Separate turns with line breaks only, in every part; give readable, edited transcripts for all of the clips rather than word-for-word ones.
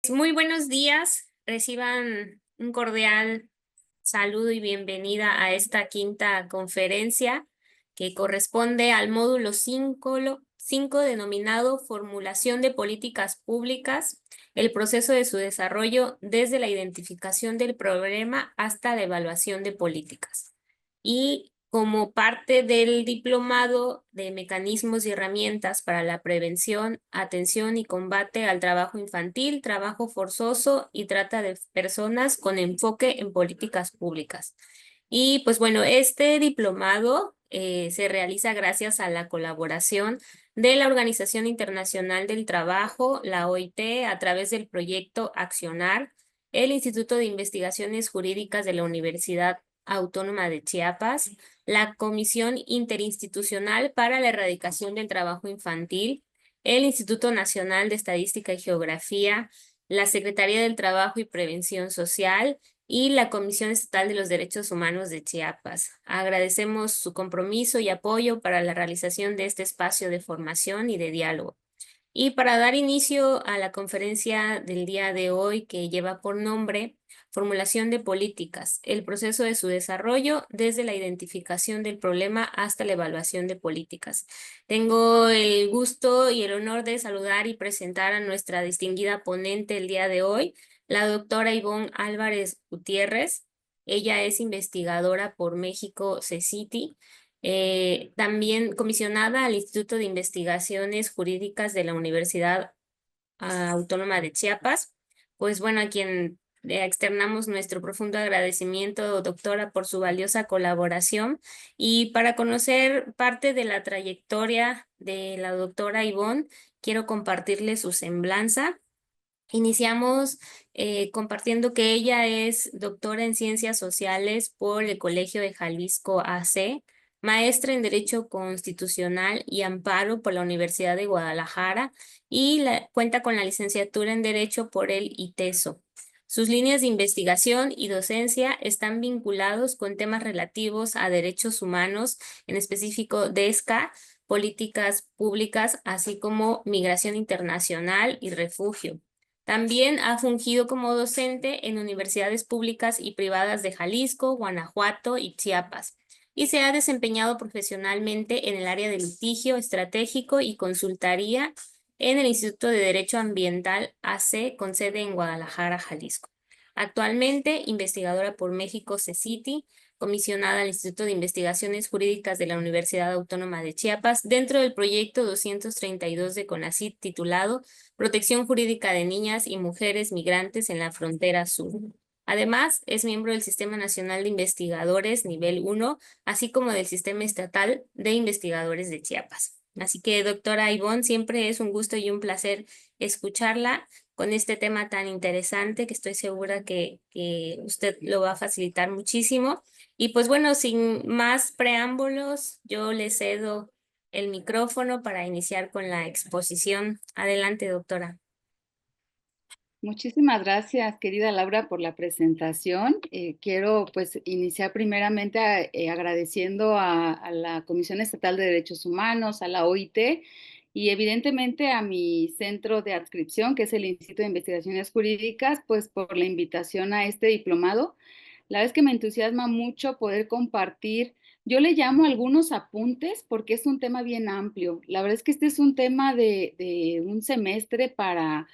Muy buenos días, reciban un cordial saludo y bienvenida a esta quinta conferencia que corresponde al módulo 5 denominado Formulación de Políticas Públicas, el proceso de su desarrollo desde la identificación del problema hasta la evaluación de políticas. Y como parte del diplomado de mecanismos y herramientas para la prevención, atención y combate al trabajo infantil, trabajo forzoso y trata de personas con enfoque en políticas públicas. Y pues bueno, este diplomado se realiza gracias a la colaboración de la Organización Internacional del Trabajo, la OIT, a través del proyecto Accionar, el Instituto de Investigaciones Jurídicas de la Universidad Autónoma de Chiapas, la Comisión Interinstitucional para la Erradicación del Trabajo Infantil, el Instituto Nacional de Estadística y Geografía, la Secretaría del Trabajo y Prevención Social y la Comisión Estatal de los Derechos Humanos de Chiapas. Agradecemos su compromiso y apoyo para la realización de este espacio de formación y de diálogo. Y para dar inicio a la conferencia del día de hoy, que lleva por nombre Formulación de Políticas, el proceso de su desarrollo desde la identificación del problema hasta la evaluación de políticas. Tengo el gusto y el honor de saludar y presentar a nuestra distinguida ponente el día de hoy, la doctora Ivonne Álvarez Gutiérrez. Ella es investigadora por México CECITI, también comisionada al Instituto de Investigaciones Jurídicas de la Universidad Autónoma de Chiapas. Pues bueno, a quien le externamos nuestro profundo agradecimiento, doctora, por su valiosa colaboración. Y para conocer parte de la trayectoria de la doctora Ivonne, quiero compartirle su semblanza. Iniciamos compartiendo que ella es doctora en Ciencias Sociales por el Colegio de Jalisco AC, maestra en Derecho Constitucional y Amparo por la Universidad de Guadalajara y cuenta con la licenciatura en Derecho por el ITESO. Sus líneas de investigación y docencia están vinculados con temas relativos a derechos humanos, en específico DESCA, políticas públicas, así como migración internacional y refugio. También ha fungido como docente en universidades públicas y privadas de Jalisco, Guanajuato y Chiapas, y se ha desempeñado profesionalmente en el área de litigio estratégico y consultoría en el Instituto de Derecho Ambiental AC, con sede en Guadalajara, Jalisco. Actualmente, investigadora por México CECITI, comisionada al Instituto de Investigaciones Jurídicas de la Universidad Autónoma de Chiapas, dentro del proyecto 232 de CONACYT titulado Protección Jurídica de Niñas y Mujeres Migrantes en la Frontera Sur. Además, es miembro del Sistema Nacional de Investigadores Nivel 1, así como del Sistema Estatal de Investigadores de Chiapas. Así que, doctora Ivonne, siempre es un gusto y un placer escucharla con este tema tan interesante que estoy segura que usted lo va a facilitar muchísimo. Y pues bueno, sin más preámbulos, yo le cedo el micrófono para iniciar con la exposición. Adelante, doctora.
Muchísimas gracias, querida Laura, por la presentación. Quiero pues iniciar primeramente agradeciendo a la Comisión Estatal de Derechos Humanos, a la OIT y evidentemente a mi centro de adscripción, que es el Instituto de Investigaciones Jurídicas, pues por la invitación a este diplomado. La verdad es que me entusiasma mucho poder compartir. Yo le llamo algunos apuntes porque es un tema bien amplio. La verdad es que este es un tema de un semestre para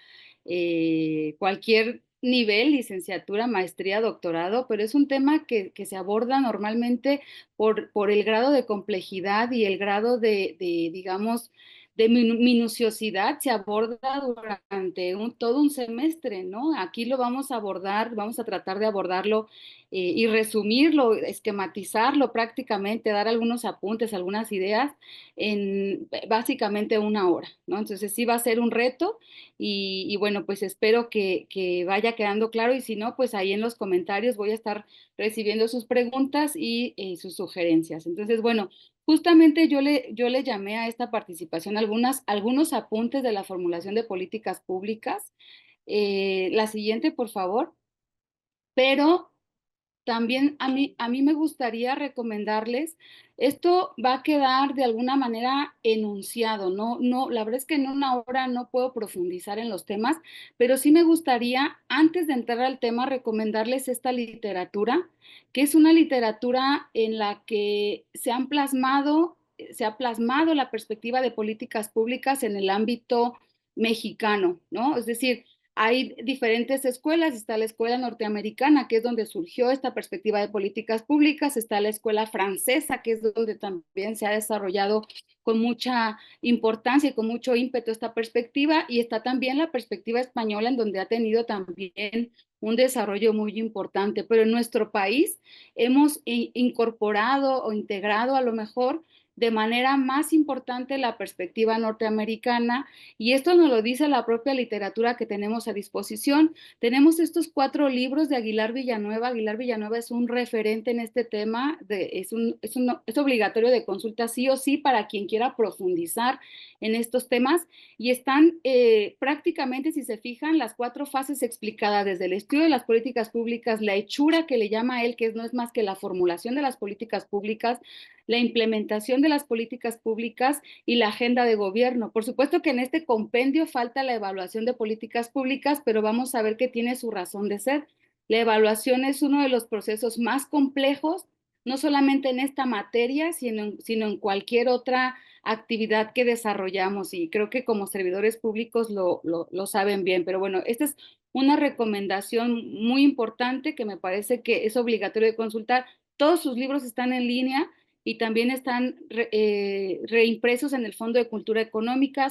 cualquier nivel, licenciatura, maestría, doctorado, pero es un tema que se aborda normalmente por el grado de complejidad y el grado digamos, de minuciosidad se aborda durante todo un semestre, ¿no? Aquí lo vamos a abordar, vamos a tratar de abordarlo y resumirlo, esquematizarlo prácticamente, dar algunos apuntes, algunas ideas en básicamente una hora, ¿no? Entonces sí va a ser un reto y bueno, pues espero que vaya quedando claro y si no, pues ahí en los comentarios voy a estar recibiendo sus preguntas y sus sugerencias. Entonces, bueno, justamente yo le llamé a esta participación algunos apuntes de la formulación de políticas públicas. La siguiente, por favor. Pero También a mí me gustaría recomendarles, esto va a quedar de alguna manera enunciado, la verdad es que en una hora no puedo profundizar en los temas, pero sí me gustaría, antes de entrar al tema, recomendarles esta literatura, que es una literatura en la que se ha plasmado la perspectiva de políticas públicas en el ámbito mexicano, ¿no? Es decir, hay diferentes escuelas, está la escuela norteamericana, que es donde surgió esta perspectiva de políticas públicas, está la escuela francesa, que es donde también se ha desarrollado con mucha importancia y con mucho ímpetu esta perspectiva, y está también la perspectiva española, en donde ha tenido también un desarrollo muy importante. Pero en nuestro país hemos incorporado o integrado a lo mejor de manera más importante la perspectiva norteamericana, y esto nos lo dice la propia literatura que tenemos a disposición. Tenemos estos 4 libros de Aguilar Villanueva. Aguilar Villanueva es un referente en este tema, es obligatorio de consulta sí o sí para quien quiera profundizar en estos temas, y están prácticamente, si se fijan, las 4 fases explicadas desde el estudio de las políticas públicas, la hechura que le llama él, que no es más que la formulación de las políticas públicas, la implementación de las políticas públicas y la agenda de gobierno. Por supuesto que en este compendio falta la evaluación de políticas públicas, pero vamos a ver que tiene su razón de ser. La evaluación es uno de los procesos más complejos, no solamente en esta materia, sino en cualquier otra actividad que desarrollamos, y creo que como servidores públicos lo saben bien. Pero bueno, esta es una recomendación muy importante que me parece que es obligatorio de consultar. Todos sus libros están en línea y también están reimpresos en el Fondo de Cultura Económica.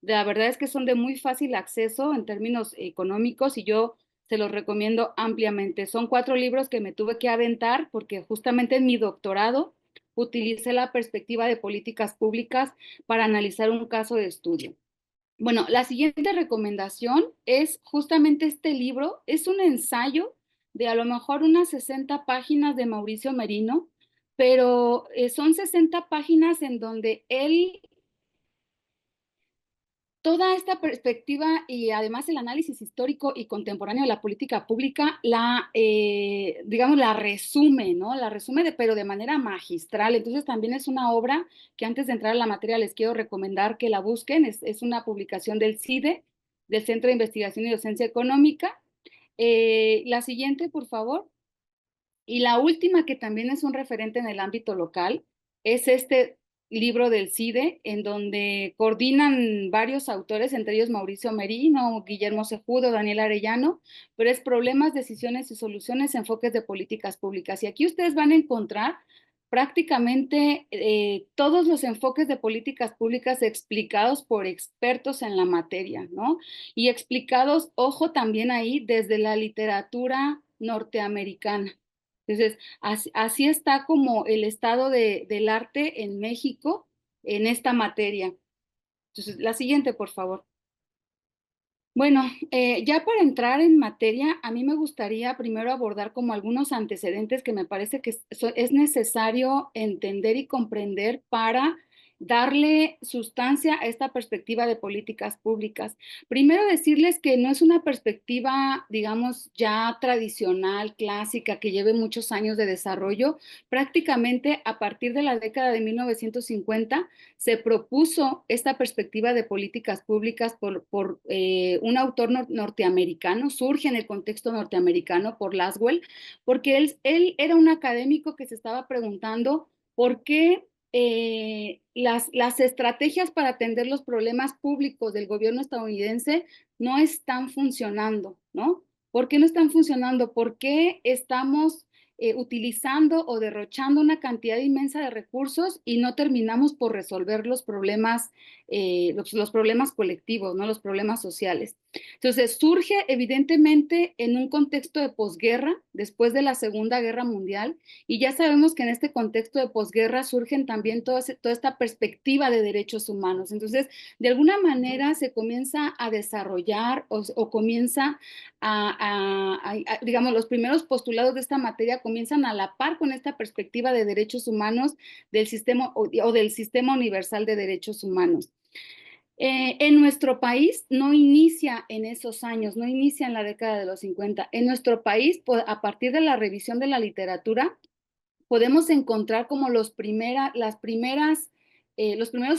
La verdad es que son de muy fácil acceso en términos económicos, y yo se los recomiendo ampliamente. Son 4 libros que me tuve que aventar porque justamente en mi doctorado utilicé la perspectiva de políticas públicas para analizar un caso de estudio. Bueno, la siguiente recomendación es justamente este libro. Es un ensayo de a lo mejor unas 60 páginas de Mauricio Merino, pero son 60 páginas en donde él, toda esta perspectiva y además el análisis histórico y contemporáneo de la política pública, digamos, la resume, ¿no? La resume, pero de manera magistral. Entonces también es una obra que, antes de entrar a la materia, les quiero recomendar que la busquen. Es una publicación del CIDE, del Centro de Investigación y Docencia Económica. La siguiente, por favor. Y la última, que también es un referente en el ámbito local, es este libro del CIDE, en donde coordinan varios autores, entre ellos Mauricio Merino, Guillermo Cejudo, Daniel Arellano, pero es Problemas, Decisiones y Soluciones, Enfoques de Políticas Públicas. Y aquí ustedes van a encontrar prácticamente todos los enfoques de políticas públicas explicados por expertos en la materia, ¿no? Y explicados, ojo, también ahí desde la literatura norteamericana. Entonces, así está como el estado del arte en México en esta materia. Entonces, la siguiente, por favor. Bueno, ya para entrar en materia, a mí me gustaría primero abordar como algunos antecedentes que me parece que es necesario entender y comprender para darle sustancia a esta perspectiva de políticas públicas. Primero decirles que no es una perspectiva, digamos, ya tradicional, clásica, que lleve muchos años de desarrollo. Prácticamente a partir de la década de 1950 se propuso esta perspectiva de políticas públicas por un autor norteamericano, surge en el contexto norteamericano por Laswell, porque él era un académico que se estaba preguntando por qué las estrategias para atender los problemas públicos del gobierno estadounidense no están funcionando, ¿no? ¿Por qué no están funcionando? ¿Por qué estamos utilizando o derrochando una cantidad inmensa de recursos y no terminamos por resolver los problemas, los problemas colectivos, ¿no? Los problemas sociales? Entonces, surge evidentemente en un contexto de posguerra, después de la Segunda Guerra Mundial, y ya sabemos que en este contexto de posguerra surgen también toda esta perspectiva de derechos humanos. Entonces, de alguna manera se comienza a desarrollar o comienza digamos, los primeros postulados de esta materia comienzan a la par con esta perspectiva de derechos humanos del sistema o del sistema universal de derechos humanos. En nuestro país no inicia en esos años, no inicia en la década de los 50. En nuestro país, pues, a partir de la revisión de la literatura, podemos encontrar como los primeros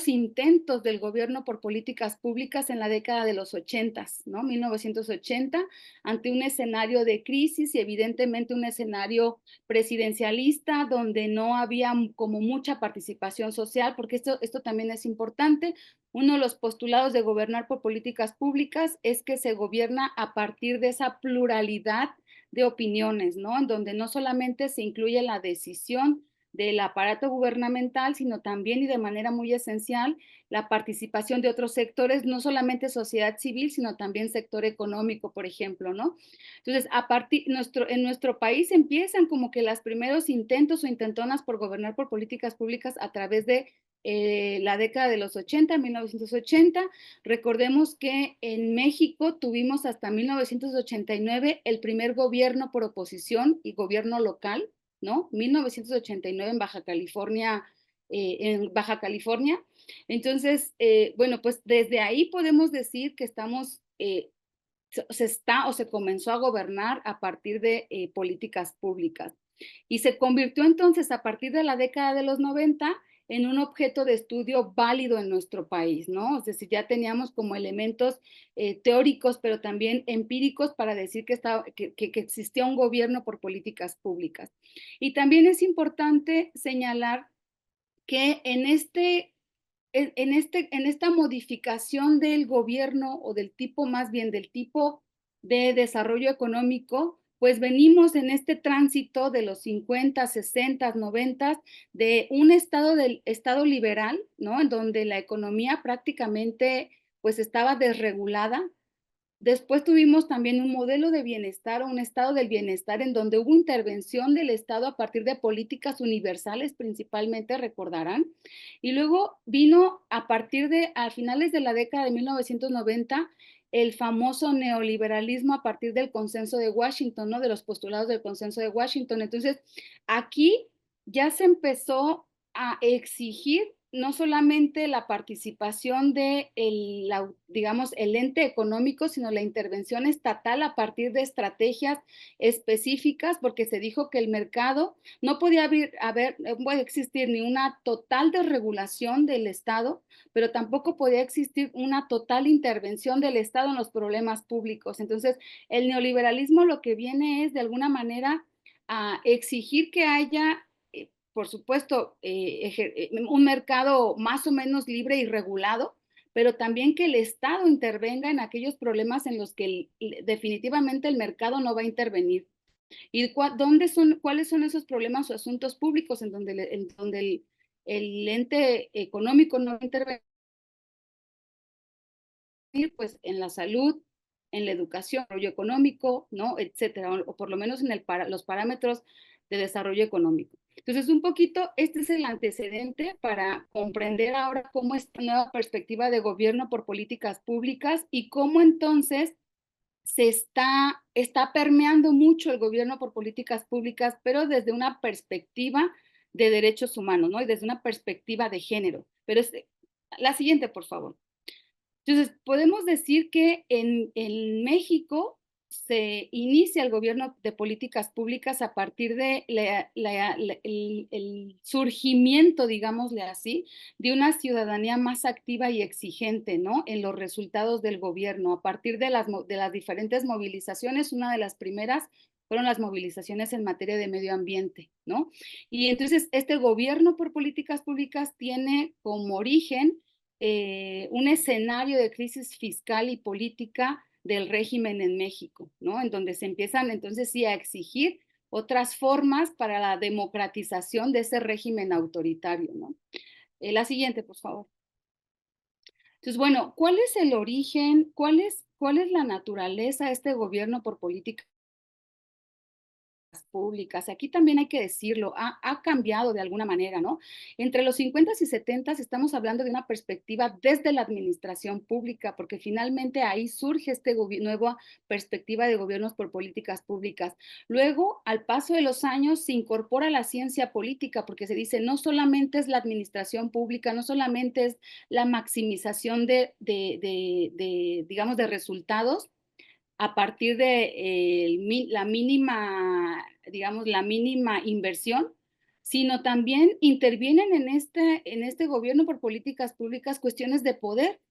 intentos del gobierno por políticas públicas en la década de los 80, ¿no? 1980, ante un escenario de crisis y evidentemente un escenario presidencialista donde no había como mucha participación social, porque esto también es importante. Uno de los postulados de gobernar por políticas públicas es que se gobierna a partir de esa pluralidad de opiniones, ¿no? En donde no solamente se incluye la decisión del aparato gubernamental, sino también y de manera muy esencial la participación de otros sectores, no solamente sociedad civil, sino también sector económico, por ejemplo, ¿no? Entonces, en nuestro país empiezan como que los primeros intentos o intentonas por gobernar por políticas públicas a través de la década de los 80, 1980. Recordemos que en México tuvimos hasta 1989 el primer gobierno por oposición y gobierno local, ¿no? 1989 en Baja California, Entonces, bueno, pues desde ahí podemos decir que estamos, se está o se comenzó a gobernar a partir de políticas públicas. Y se convirtió entonces a partir de la década de los 90 en un objeto de estudio válido en nuestro país, ¿no? Es decir, ya teníamos como elementos teóricos, pero también empíricos para decir que existía un gobierno por políticas públicas. Y también es importante señalar que en esta modificación del gobierno o del tipo, más bien del tipo de desarrollo económico, pues venimos en este tránsito de los 50, 60, 90, de un estado liberal, ¿no? En donde la economía prácticamente pues estaba desregulada. Después tuvimos también un modelo de bienestar o un estado del bienestar en donde hubo intervención del Estado a partir de políticas universales, principalmente, recordarán. Y luego vino a finales de la década de 1990, el famoso neoliberalismo a partir del consenso de Washington, ¿no? De los postulados del consenso de Washington. Entonces, aquí ya se empezó a exigir no solamente la participación de digamos, el ente económico, sino la intervención estatal a partir de estrategias específicas, porque se dijo que el mercado no podía puede existir ni una total desregulación del Estado, pero tampoco podía existir una total intervención del Estado en los problemas públicos. Entonces, el neoliberalismo lo que viene es, de alguna manera, a exigir que haya por supuesto, un mercado más o menos libre y regulado, pero también que el Estado intervenga en aquellos problemas en los que definitivamente el mercado no va a intervenir. ¿Y cuáles son esos problemas o asuntos públicos en donde el ente económico no va a intervenir? Pues en la salud, en la educación, desarrollo económico, ¿no? Etcétera, o por lo menos en los parámetros de desarrollo económico. Entonces, un poquito, este es el antecedente para comprender ahora cómo esta nueva perspectiva de gobierno por políticas públicas y cómo entonces está permeando mucho el gobierno por políticas públicas, pero desde una perspectiva de derechos humanos, ¿no? Y desde una perspectiva de género. Pero la siguiente, por favor. Entonces, podemos decir que en México se inicia el gobierno de políticas públicas a partir de el surgimiento, digámosle así, de una ciudadanía más activa y exigente, ¿no? En los resultados del gobierno. A partir de las diferentes movilizaciones, una de las primeras fueron las movilizaciones en materia de medio ambiente, ¿no? Y entonces este gobierno por políticas públicas tiene como origen un escenario de crisis fiscal y política del régimen en México, ¿no? En donde se empiezan entonces sí a exigir otras formas para la democratización de ese régimen autoritario, ¿no? La siguiente, por favor. Entonces, bueno, ¿cuál es el origen? ¿Cuál es la naturaleza de este gobierno por políticas públicas. Aquí también hay que decirlo, ha cambiado de alguna manera, ¿no? Entre los 50 y 70 estamos hablando de una perspectiva desde la administración pública, porque finalmente ahí surge nueva perspectiva de gobiernos por políticas públicas. Luego, al paso de los años, se incorpora la ciencia política, porque se dice, no solamente es la administración pública, no solamente es la maximización digamos, de resultados a partir de la mínima, digamos, la mínima inversión, sino también intervienen en este gobierno por políticas públicas cuestiones de poder.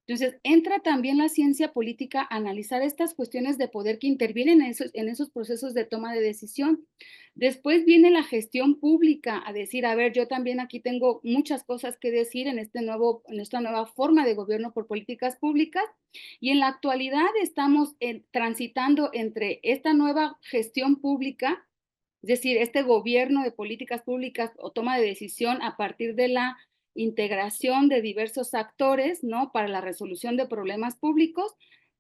Entonces, entra también la ciencia política a analizar estas cuestiones de poder que intervienen en esos procesos de toma de decisión. Después viene la gestión pública a decir, a ver, yo también aquí tengo muchas cosas que decir en esta nueva forma de gobierno por políticas públicas. Y en la actualidad estamos transitando entre esta nueva gestión pública, es decir, este gobierno de políticas públicas o toma de decisión a partir de la integración de diversos actores, ¿no? Para la resolución de problemas públicos,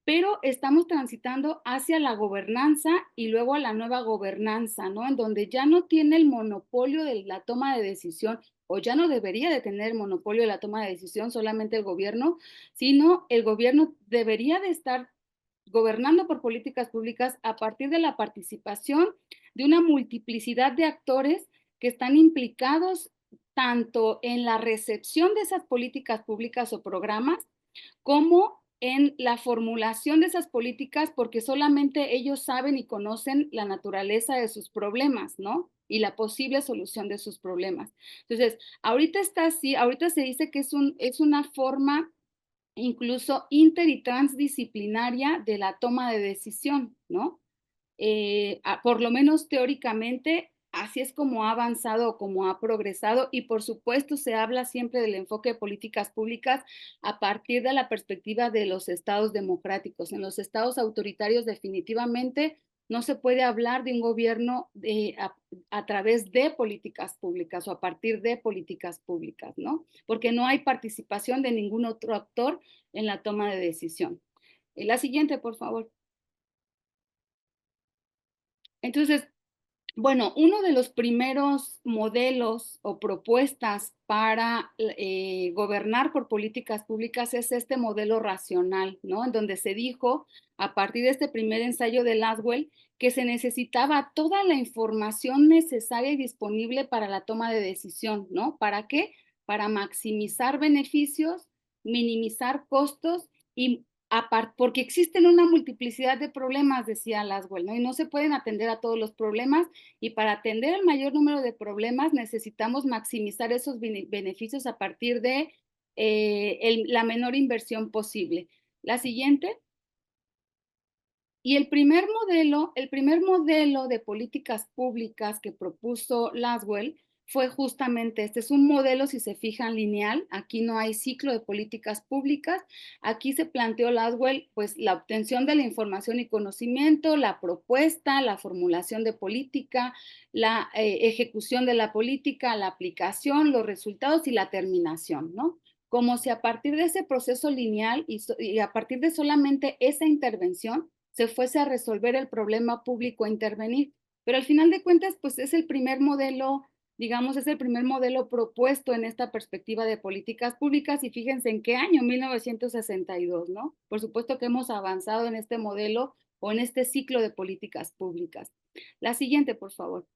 pero estamos transitando hacia la gobernanza y luego a la nueva gobernanza, ¿no? En donde ya no tiene el monopolio de la toma de decisión o ya no debería de tener el monopolio de la toma de decisión solamente el gobierno, sino el gobierno debería de estar gobernando por políticas públicas a partir de la participación de una multiplicidad de actores que están implicados tanto en la recepción de esas políticas públicas o programas, como en la formulación de esas políticas, porque solamente ellos saben y conocen la naturaleza de sus problemas, ¿no? Y la posible solución de sus problemas. Entonces, ahorita está así, ahorita se dice que es una forma incluso inter y transdisciplinaria de la toma de decisión, ¿no? Por lo menos teóricamente, así es como ha avanzado, como ha progresado y por supuesto se habla siempre del enfoque de políticas públicas a partir de la perspectiva de los estados democráticos. En los estados autoritarios definitivamente no se puede hablar de un gobierno a través de políticas públicas o a partir de políticas públicas, ¿no? Porque no hay participación de ningún otro actor en la toma de decisión. La siguiente, por favor. Entonces, bueno, uno de los primeros modelos o propuestas para gobernar por políticas públicas es este modelo racional, ¿no? En donde se dijo, a partir de este primer ensayo de Laswell, que se necesitaba toda la información necesaria y disponible para la toma de decisión, ¿no? ¿Para qué? Para maximizar beneficios, minimizar costos y porque existen una multiplicidad de problemas, decía Laswell, ¿no? Y no se pueden atender a todos los problemas y para atender el mayor número de problemas necesitamos maximizar esos beneficios a partir de la menor inversión posible. La siguiente. Y el primer modelo de políticas públicas que propuso Laswell fue justamente este. Es un modelo, si se fijan, lineal. Aquí no hay ciclo de políticas públicas. Aquí se planteó Laswell, pues, la obtención de la información y conocimiento, la propuesta, la formulación de política, la ejecución de la política, la aplicación, los resultados y la terminación, ¿no? Como si a partir de ese proceso lineal y a partir de solamente esa intervención se fuese a resolver el problema público a intervenir. Pero al final de cuentas, pues es el primer modelo, digamos, es el primer modelo propuesto en esta perspectiva de políticas públicas y fíjense en qué año, 1962, ¿no? Por supuesto que hemos avanzado en este modelo o en este ciclo de políticas públicas. La siguiente, por favor.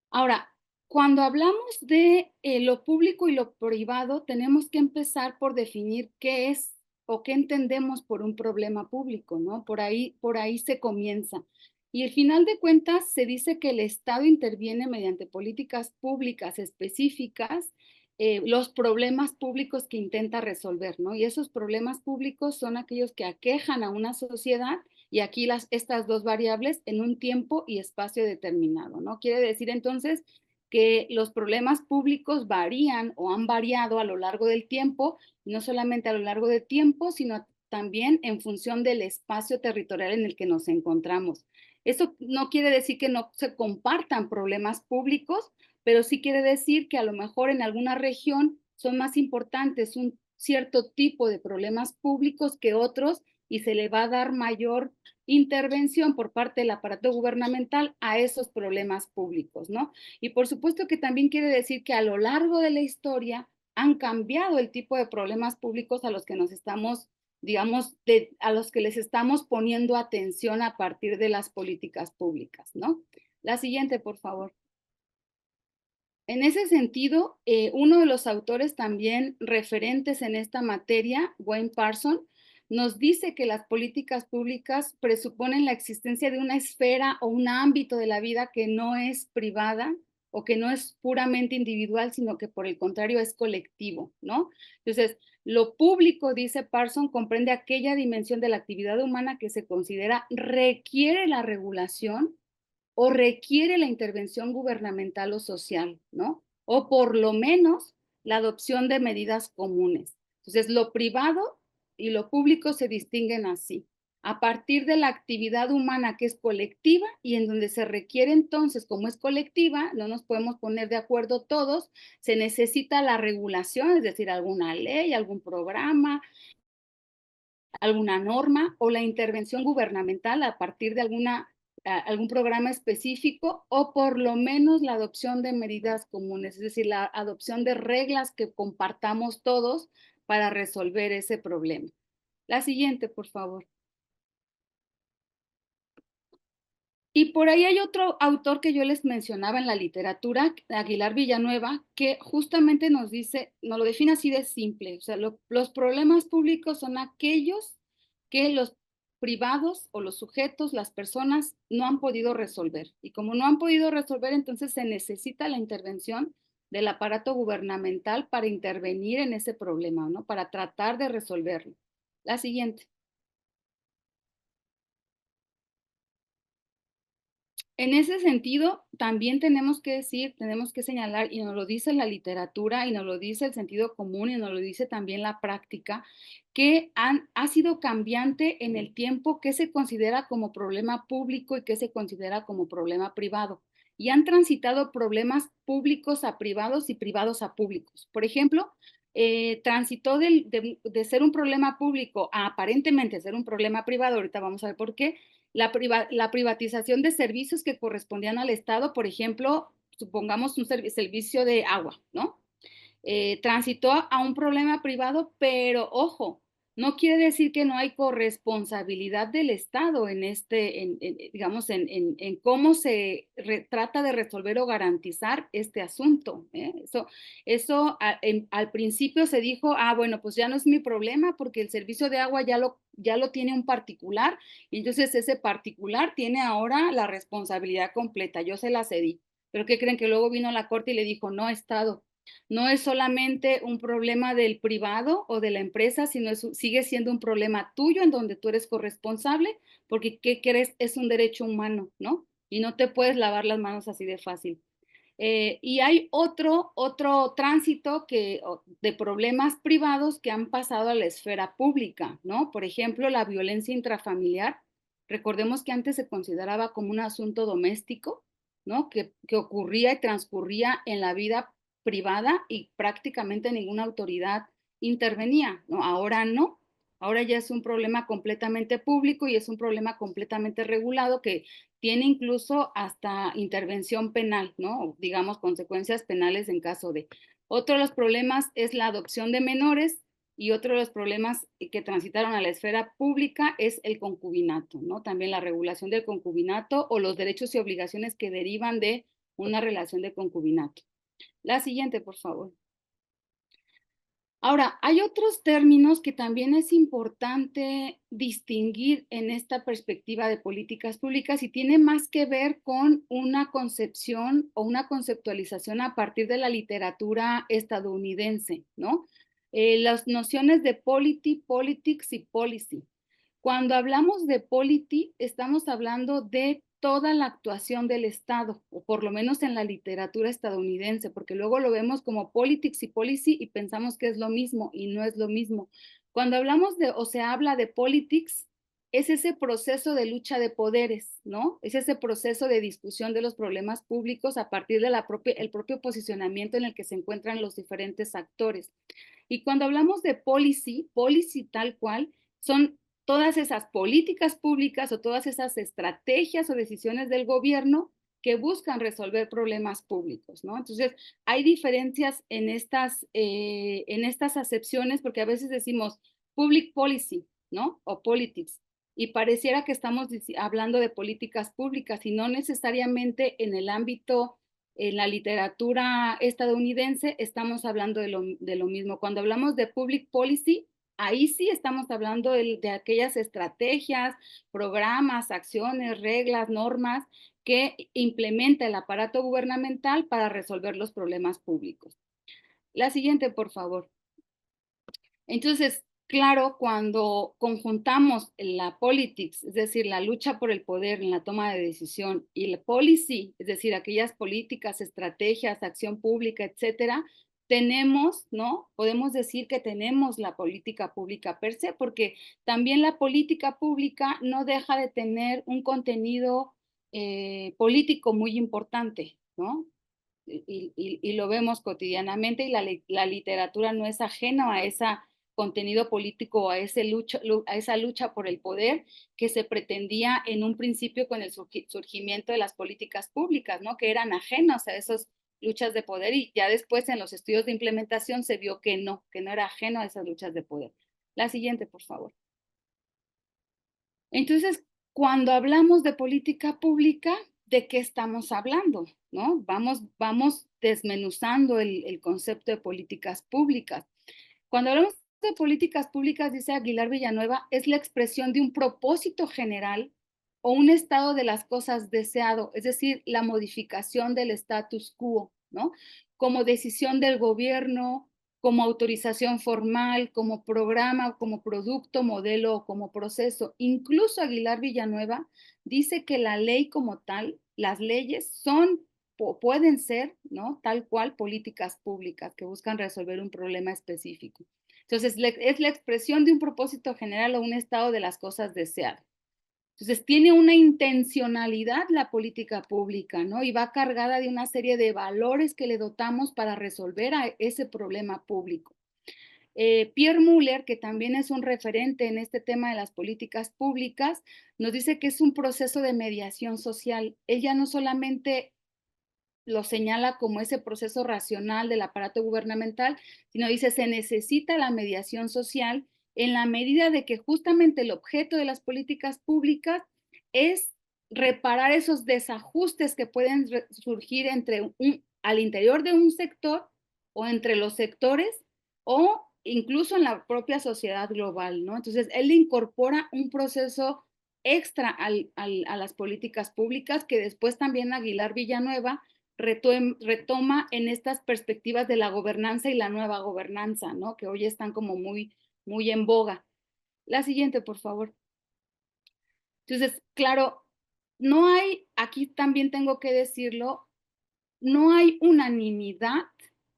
Ahora, cuando hablamos de lo público y lo privado, tenemos que empezar por definir qué es o qué entendemos por un problema público, ¿no? Por ahí se comienza. Y al final de cuentas se dice que el Estado interviene mediante políticas públicas específicas, los problemas públicos que intenta resolver, ¿no? Y esos problemas públicos son aquellos que aquejan a una sociedad y aquí estas dos variables en un tiempo y espacio determinado, ¿no? Quiere decir entonces que los problemas públicos varían o han variado a lo largo del tiempo, no solamente a lo largo del tiempo, sino también en función del espacio territorial en el que nos encontramos. Eso no quiere decir que no se compartan problemas públicos, pero sí quiere decir que a lo mejor en alguna región son más importantes un cierto tipo de problemas públicos que otros y se le va a dar mayor intervención por parte del aparato gubernamental a esos problemas públicos, ¿no? Y por supuesto que también quiere decir que a lo largo de la historia han cambiado el tipo de problemas públicos a los que nos estamos, digamos, a los que les estamos poniendo atención a partir de las políticas públicas, ¿no? La siguiente, por favor. En ese sentido, uno de los autores también referentes en esta materia, Wayne Parson, nos dice que las políticas públicas presuponen la existencia de una esfera o un ámbito de la vida que no es privada o que no es puramente individual, sino que por el contrario es colectivo, ¿no? Entonces, lo público, dice Parson, comprende aquella dimensión de la actividad humana que se considera requiere la regulación o requiere la intervención gubernamental o social, ¿no? O por lo menos la adopción de medidas comunes. Entonces, lo privado y lo público se distinguen así, a partir de la actividad humana que es colectiva y en donde se requiere entonces, como es colectiva, no nos podemos poner de acuerdo todos, se necesita la regulación, es decir, alguna ley, algún programa, alguna norma o la intervención gubernamental a partir de algún programa específico o por lo menos la adopción de medidas comunes, es decir, la adopción de reglas que compartamos todos para resolver ese problema. La siguiente, por favor. Y por ahí hay otro autor que yo les mencionaba en la literatura, Aguilar Villanueva, que justamente nos dice, nos lo define así de simple, o sea, los problemas públicos son aquellos que los privados o los sujetos, las personas, no han podido resolver. Y como no han podido resolver, entonces se necesita la intervención del aparato gubernamental para intervenir en ese problema, ¿no? Para tratar de resolverlo. La siguiente. En ese sentido, también tenemos que decir, tenemos que señalar, y nos lo dice la literatura, y nos lo dice el sentido común, y nos lo dice también la práctica, que ha sido cambiante en el tiempo qué se considera como problema público y qué se considera como problema privado. Y han transitado problemas públicos a privados y privados a públicos. Por ejemplo, transitó de ser un problema público a aparentemente ser un problema privado, ahorita vamos a ver por qué, la privatización de servicios que correspondían al Estado, por ejemplo, supongamos un servicio de agua, ¿no? Transitó a un problema privado, pero ojo, no quiere decir que no hay corresponsabilidad del Estado en digamos, en cómo se trata de resolver o garantizar este asunto. Al principio se dijo, bueno, pues ya no es mi problema porque el servicio de agua ya lo tiene un particular y entonces ese particular tiene ahora la responsabilidad completa, yo se la cedí. Pero ¿qué creen? Que luego vino la corte y le dijo, no, Estado, no es solamente un problema del privado o de la empresa, sino sigue siendo un problema tuyo en donde tú eres corresponsable, porque ¿qué crees? Es un derecho humano, ¿no? Y no te puedes lavar las manos así de fácil. Y hay otro tránsito de problemas privados que han pasado a la esfera pública, ¿no? Por ejemplo, la violencia intrafamiliar. Recordemos que antes se consideraba como un asunto doméstico, ¿no? Que ocurría y transcurría en la vida privada y prácticamente ninguna autoridad intervenía, ¿no? Ahora no. Ahora ya es un problema completamente público y es un problema completamente regulado que tiene incluso hasta intervención penal, ¿no? Digamos, consecuencias penales en caso de. Otro de los problemas es la adopción de menores y otro de los problemas que transitaron a la esfera pública es el concubinato, ¿no? También la regulación del concubinato o los derechos y obligaciones que derivan de una relación de concubinato. La siguiente, por favor. Ahora, hay otros términos que también es importante distinguir en esta perspectiva de políticas públicas y tiene más que ver con una concepción o una conceptualización a partir de la literatura estadounidense, ¿no? Las nociones de polity, politics y policy. Cuando hablamos de polity, estamos hablando de toda la actuación del Estado, o por lo menos en la literatura estadounidense, porque luego lo vemos como politics y policy y pensamos que es lo mismo y no es lo mismo. Cuando hablamos o se habla de politics, es ese proceso de lucha de poderes, ¿no? Es ese proceso de discusión de los problemas públicos a partir de el propio posicionamiento en el que se encuentran los diferentes actores. Y cuando hablamos de policy tal cual, son todas esas políticas públicas o todas esas estrategias o decisiones del gobierno que buscan resolver problemas públicos, ¿no? Entonces, hay diferencias en estas acepciones porque a veces decimos public policy, ¿no? O politics, y pareciera que estamos hablando de políticas públicas y no necesariamente en el ámbito, en la literatura estadounidense, estamos hablando de lo mismo. Cuando hablamos de public policy, ahí sí estamos hablando de aquellas estrategias, programas, acciones, reglas, normas que implementa el aparato gubernamental para resolver los problemas públicos. La siguiente, por favor. Entonces, claro, cuando conjuntamos la politics, es decir, la lucha por el poder en la toma de decisión, y la policy, es decir, aquellas políticas, estrategias, acción pública, etcétera, tenemos, ¿no? Podemos decir que tenemos la política pública per se, porque también la política pública no deja de tener un contenido político muy importante, ¿no? Y lo vemos cotidianamente y la literatura no es ajena a ese contenido político, a esa lucha por el poder que se pretendía en un principio con el surgimiento de las políticas públicas, ¿no? Que eran ajenos a esas luchas de poder y ya después en los estudios de implementación se vio que no era ajeno a esas luchas de poder. La siguiente, por favor. Entonces, cuando hablamos de política pública, ¿de qué estamos hablando? ¿No? Vamos desmenuzando el concepto de políticas públicas. Cuando hablamos de políticas públicas, dice Aguilar Villanueva, es la expresión de un propósito general o un estado de las cosas deseado, es decir, la modificación del status quo, ¿no? Como decisión del gobierno, como autorización formal, como programa, como producto, modelo o como proceso. Incluso Aguilar Villanueva dice que la ley como tal, las leyes son pueden ser, ¿no? Tal cual políticas públicas que buscan resolver un problema específico. Entonces, es la expresión de un propósito general o un estado de las cosas deseadas. Entonces, tiene una intencionalidad la política pública, ¿no? Y va cargada de una serie de valores que le dotamos para resolver ese problema público. Pierre Müller, que también es un referente en este tema de las políticas públicas, nos dice que es un proceso de mediación social. Ella no solamente lo señala como ese proceso racional del aparato gubernamental, sino dice se necesita la mediación social en la medida de que justamente el objeto de las políticas públicas es reparar esos desajustes que pueden surgir al interior de un sector o entre los sectores o incluso en la propia sociedad global, ¿no? Entonces, él incorpora un proceso extra a las políticas públicas que después también Aguilar Villanueva retoma en estas perspectivas de la gobernanza y la nueva gobernanza, ¿no? Que hoy están como muy en boga. La siguiente, por favor. Entonces, claro, no hay, aquí también tengo que decirlo, no hay unanimidad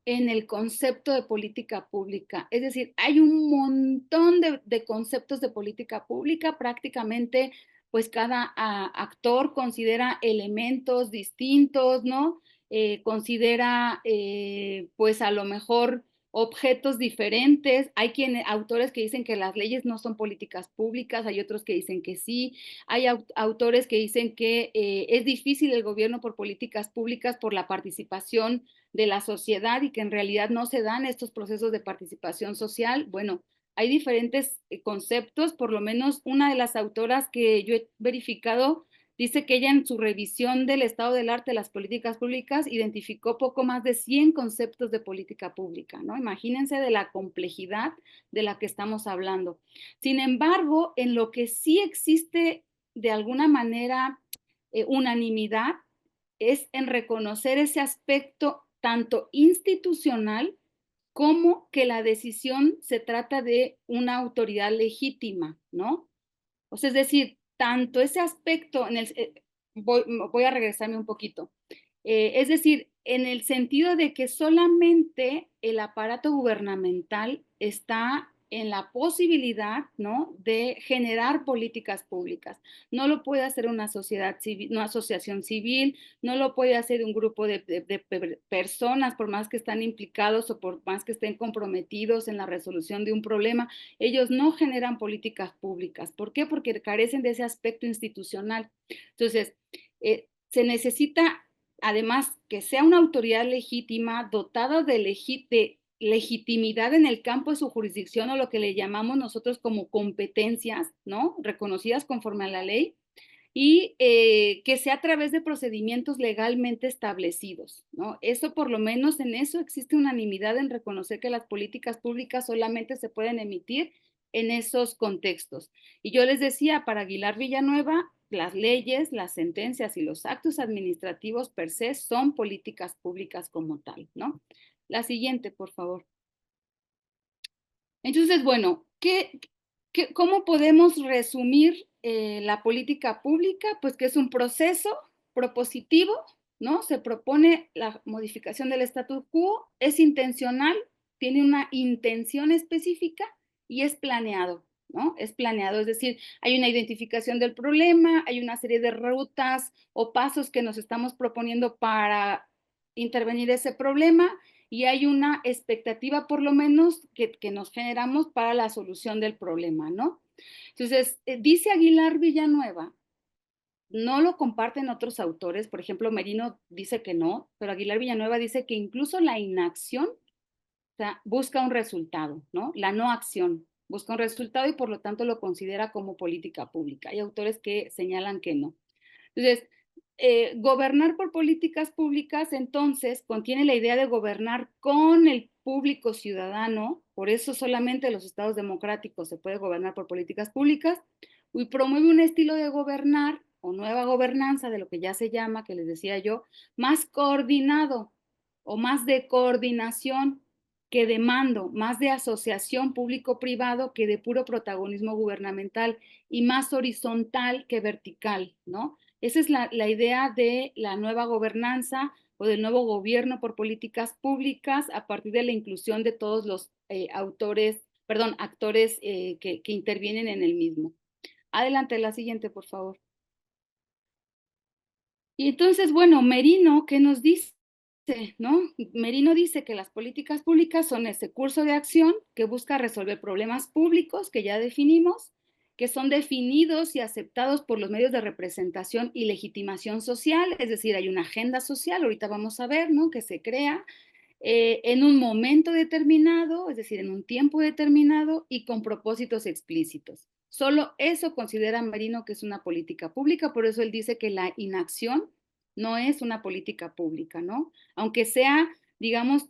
en el concepto de política pública. Es decir, hay un montón de conceptos de política pública, prácticamente pues cada actor considera elementos distintos, ¿no? Considera pues a lo mejor objetos diferentes. Hay autores que dicen que las leyes no son políticas públicas, hay otros que dicen que sí, hay autores que dicen que es difícil el gobierno por políticas públicas por la participación de la sociedad y que en realidad no se dan estos procesos de participación social. Bueno, hay diferentes conceptos, por lo menos una de las autoras que yo he verificado dice que ella en su revisión del estado del arte de las políticas públicas identificó poco más de 100 conceptos de política pública, ¿no? Imagínense de la complejidad de la que estamos hablando. Sin embargo, en lo que sí existe de alguna manera unanimidad es en reconocer ese aspecto tanto institucional como que la decisión se trata de una autoridad legítima, ¿no? O sea, es decir, tanto ese aspecto, voy a regresarme un poquito, es decir, en el sentido de que solamente el aparato gubernamental está en la posibilidad, ¿no?, de generar políticas públicas. No lo puede hacer una sociedad civil, una asociación civil, no lo puede hacer un grupo de personas, por más que están implicados o por más que estén comprometidos en la resolución de un problema. Ellos no generan políticas públicas. ¿Por qué? Porque carecen de ese aspecto institucional. Entonces, se necesita, además, que sea una autoridad legítima, dotada de legitimidad en el campo de su jurisdicción, o lo que le llamamos nosotros como competencias, ¿no?, reconocidas conforme a la ley, y que sea a través de procedimientos legalmente establecidos, ¿no? Eso, por lo menos en eso existe unanimidad en reconocer que las políticas públicas solamente se pueden emitir en esos contextos. Y yo les decía, para Aguilar Villanueva, las leyes, las sentencias y los actos administrativos per se son políticas públicas como tal, ¿no? La siguiente, por favor. Entonces, bueno, cómo podemos resumir la política pública? Pues que es un proceso propositivo, ¿no? Se propone la modificación del statu quo, es intencional, tiene una intención específica y es planeado, ¿no? Es planeado, es decir, hay una identificación del problema, hay una serie de rutas o pasos que nos estamos proponiendo para intervenir ese problema, y hay una expectativa, por lo menos, que nos generamos para la solución del problema, ¿no? Entonces, dice Aguilar Villanueva, no lo comparten otros autores, por ejemplo, Merino dice que no, pero Aguilar Villanueva dice que incluso la inacción, o sea, busca un resultado, ¿no? La no acción busca un resultado y por lo tanto lo considera como política pública. Hay autores que señalan que no. Entonces, gobernar por políticas públicas, entonces, contiene la idea de gobernar con el público ciudadano, por eso solamente en los estados democráticos se puede gobernar por políticas públicas, y promueve un estilo de gobernar o nueva gobernanza, de lo que ya se llama, que les decía yo, más coordinado o más de coordinación que de mando, más de asociación público-privado que de puro protagonismo gubernamental, y más horizontal que vertical, ¿no? Esa es la idea de la nueva gobernanza o del nuevo gobierno por políticas públicas a partir de la inclusión de todos los actores que intervienen en el mismo. Adelante, la siguiente, por favor. Y entonces, bueno, Merino, ¿qué nos dice? ¿No? Merino dice que las políticas públicas son ese curso de acción que busca resolver problemas públicos que ya definimos, que son definidos y aceptados por los medios de representación y legitimación social, es decir, hay una agenda social, ahorita vamos a ver, ¿no?, que se crea en un momento determinado, es decir, en un tiempo determinado y con propósitos explícitos. Solo eso considera Merino que es una política pública, por eso él dice que la inacción no es una política pública, ¿no? Aunque sea, digamos,